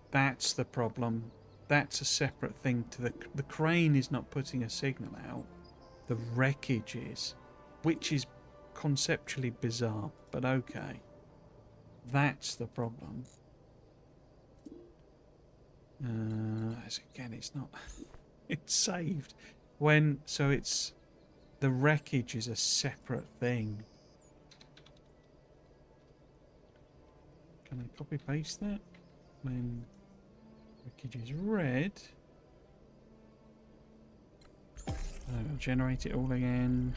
[SPEAKER 1] That's the problem. That's a separate thing to the crane is not putting a signal out. The wreckage is. Which is conceptually bizarre, but okay. That's the problem. Again, it's not... it's saved. When... so it's... the wreckage is a separate thing. Can I copy paste that? When wreckage is red, I'll generate it all again.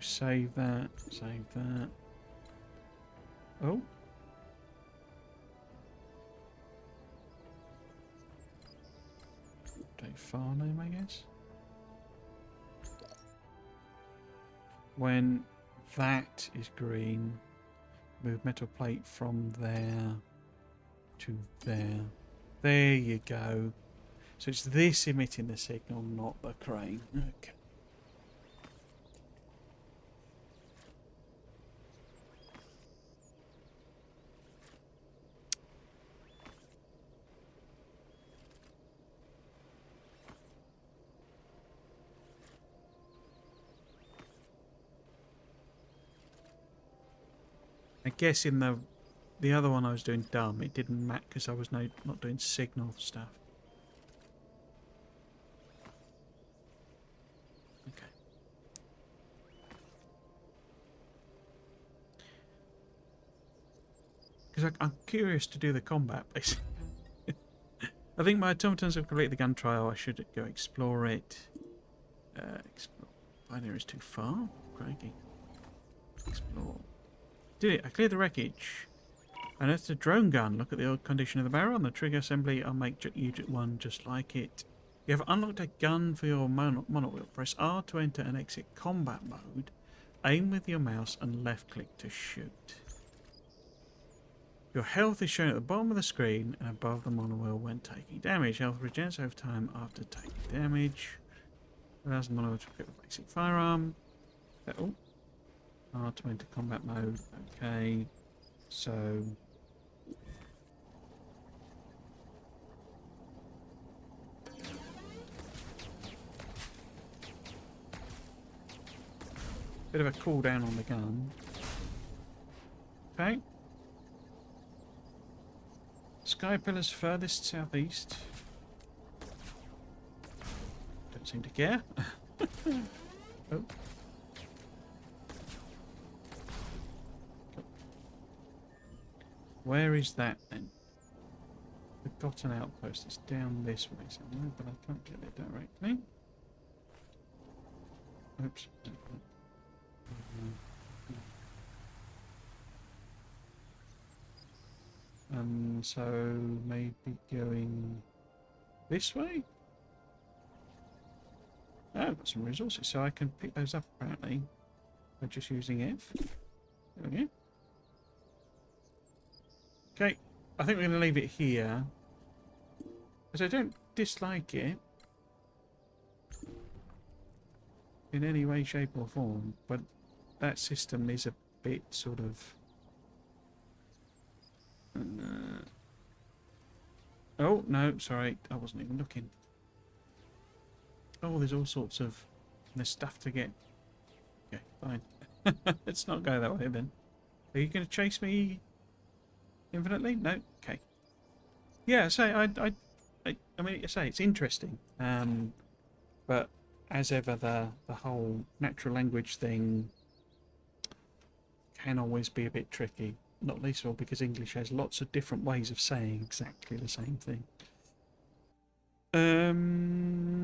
[SPEAKER 1] save that, save that. Oh. Update file name, I guess. When that is green, move metal plate from there to there. There you go. So it's this emitting the signal, not the crane. Okay. I guess in the other one I was doing dumb, it didn't matter because I was not doing signal stuff. Okay. Because I'm curious to do the combat, basically. I think my automatons have completed the gun trial. I should go explore it. Explore. Binary is too far. Crikey. Explore. Did it. I cleared the wreckage. I unearthed a drone gun. Look at the old condition of the barrel and the trigger assembly. I'll make you one just like it. You have unlocked a gun for your monowheel. Press R to enter and exit combat mode. Aim with your mouse and left click to shoot. Your health is shown at the bottom of the screen and above the monowheel when taking damage. Health regenerates over time after taking damage. Allows the monowheel to equip a basic firearm. Oh. R to enter combat mode. Okay. So... bit of a cooldown on the gun. Okay. Sky pillars furthest southeast. Don't seem to care. Oh. Where is that then? Forgotten outpost. It's down this way somewhere, but I can't get there directly. Oops. So maybe going this way? Oh, I've got some resources, so I can pick those up apparently by just using F. There we go. Okay, I think we're going to leave it here, because I don't dislike it in any way, shape or form, but that system is a bit sort of... oh, no, sorry, I wasn't even looking. Oh, there's all sorts of... there's stuff to get. Okay, fine. Let's not go that way then. Are you going to chase me infinitely? No? Okay. Yeah, so I mean, say it's interesting. But as ever, the whole natural language thing can always be a bit tricky. Not least of all because English has lots of different ways of saying exactly the same thing.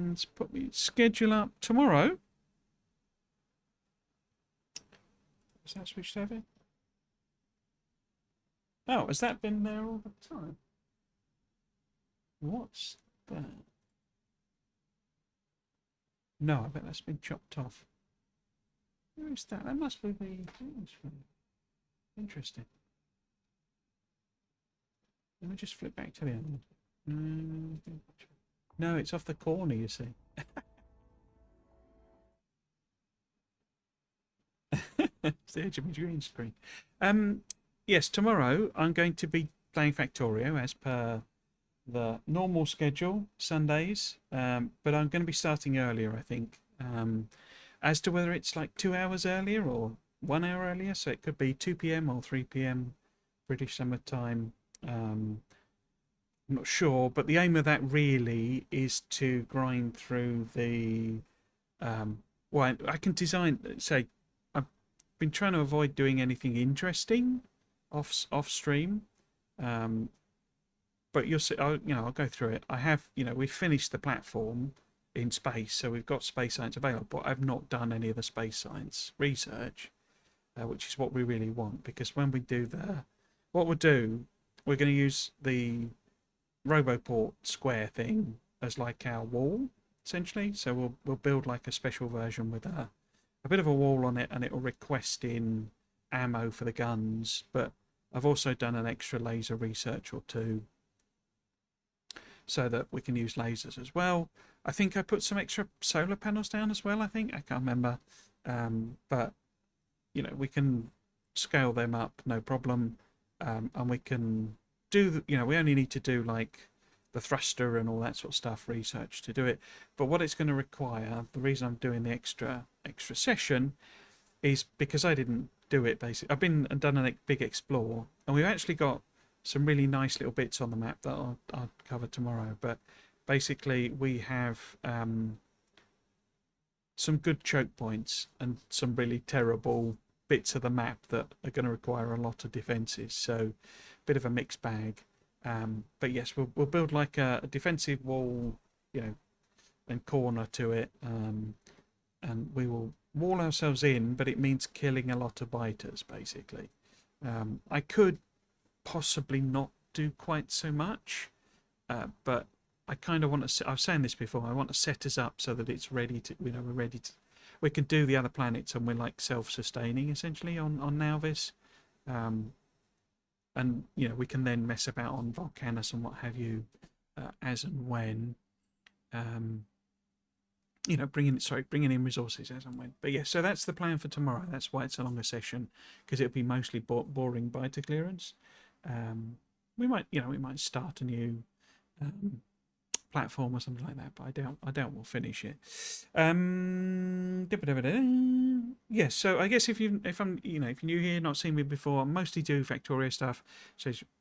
[SPEAKER 1] Let's put me schedule up tomorrow. Is that switched over? Oh, has that been there all the time? What's that? No, I bet that's been chopped off. Where is that? That must be the... interesting. Let me just flip back to the end. No, it's off the corner, you see. It's the edge of my green screen. Yes, tomorrow I'm going to be playing Factorio as per the normal schedule, Sundays. But I'm going to be starting earlier, I think. As to whether it's like 2 hours earlier or 1 hour earlier, so it could be 2 p.m. or 3 p.m. British Summer Time. I'm not sure, but the aim of that really is to grind through the... well, I can design... say, I've been trying to avoid doing anything interesting off stream. But you'll see, I'll go through it. I have, we've finished the platform. in space, so we've got space science available, but I've not done any of the space science research, which is what we really want, because when we do what we'll do, we're going to use the Roboport square thing as like our wall, essentially. So we'll build like a special version with a bit of a wall on it, and it will request in ammo for the guns, but I've also done an extra laser research or two so that we can use lasers as well. I think I put some extra solar panels down as well, I can't remember. But, you know, we can scale them up, no problem. And we can do, we only need to do like the thruster and all that sort of stuff, research to do it. But what it's going to require, the reason I'm doing the extra session is because I didn't do it basically. I've been and done a big explore, and we've actually got some really nice little bits on the map that I'll cover tomorrow. But basically we have some good choke points and some really terrible bits of the map that are going to require a lot of defences, so a bit of a mixed bag. But yes, we'll build like a defensive wall, and corner to it, and we will wall ourselves in, but it means killing a lot of biters basically. I could possibly not do quite so much, but I kind of want to, I was saying this before, I want to set us up so that it's ready to, we're ready to, we can do the other planets, and we're like self-sustaining essentially on Nauvis. And we can then mess about on Volcanus and what have you, as and when, bringing in resources as and when. But yeah, so that's the plan for tomorrow. That's why it's a longer session, because it'll be mostly boring biter clearance. We might start a new platform or something like that, but I doubt we'll finish it. Yes, so I guess if you're new here, not seen me before, I mostly do Factorio stuff,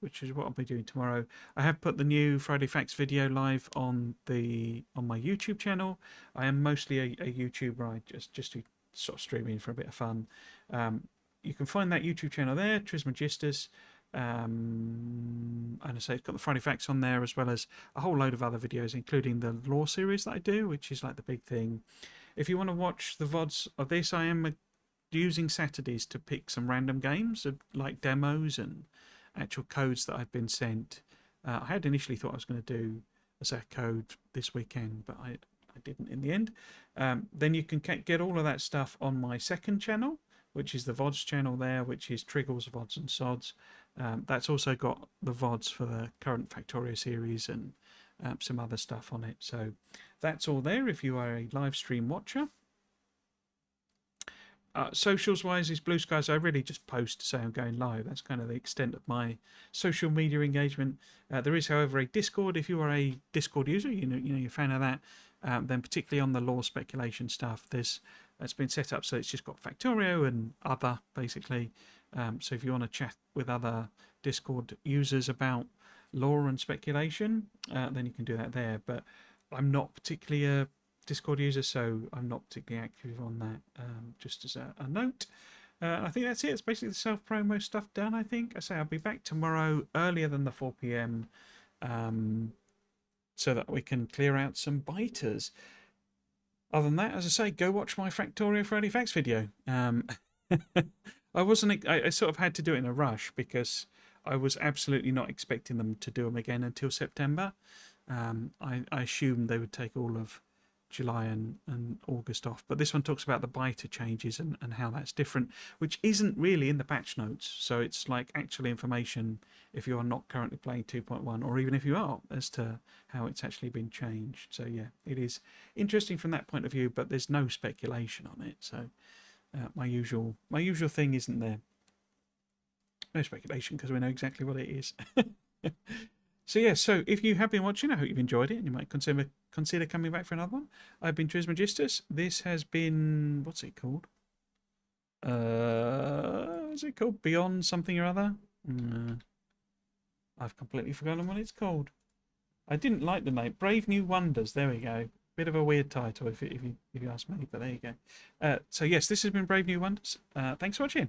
[SPEAKER 1] which is what I'll be doing tomorrow. I have put the new Friday Facts video live on my YouTube channel. I am mostly a YouTuber. I just do sort of streaming for a bit of fun. You can find that YouTube channel there, Trismegistus. And I say it's got the Friday Facts on there, as well as a whole load of other videos, including the lore series that I do, which is like the big thing. If you want to watch the VODs of this, I am using Saturdays to pick some random games, like demos and actual codes that I've been sent. I had initially thought I was going to do a code this weekend, but I didn't in the end. Then you can get all of that stuff on my second channel, which is the VODs channel there, which is Triggles, VODs and Sods. That's also got the VODs for the current Factorio series and some other stuff on it. So that's all there if you are a live stream watcher. Socials wise is Blue Skies. I really just post to say I'm going live. That's kind of the extent of my social media engagement. There is, however, a Discord. If you are a Discord user, you're a fan of that, then particularly on the lore speculation stuff, that's been set up so it's just got Factorio and other basically. So if you want to chat with other Discord users about lore and speculation, then you can do that there. But I'm not particularly a Discord user, so I'm not particularly active on that, just as a note. I think that's it. It's basically the self-promo stuff done, I think. I say I'll be back tomorrow earlier than the 4 p.m. So that we can clear out some biters. Other than that, as I say, go watch my Factorio Friday Facts video. I sort of had to do it in a rush because I was absolutely not expecting them to do them again until September. I assumed they would take all of July and August off, but this one talks about the biter changes and how that's different, which isn't really in the patch notes. So it's like actual information if you are not currently playing 2.1, or even if you are, as to how it's actually been changed. So yeah, it is interesting from that point of view, but there's no speculation on it. So my usual thing isn't there. No speculation, because we know exactly what it is. So yeah, so if you have been watching, I hope you've enjoyed it and you might consider coming back for another one. I've been Trismegistus. This has been, what's it called? What's it called? Beyond something or other? I've completely forgotten what it's called. I didn't like the name. Brave New Wonders. There we go. Bit of a weird title if you ask me, but there you go. So yes, this has been Brave New Wonders. Thanks for watching.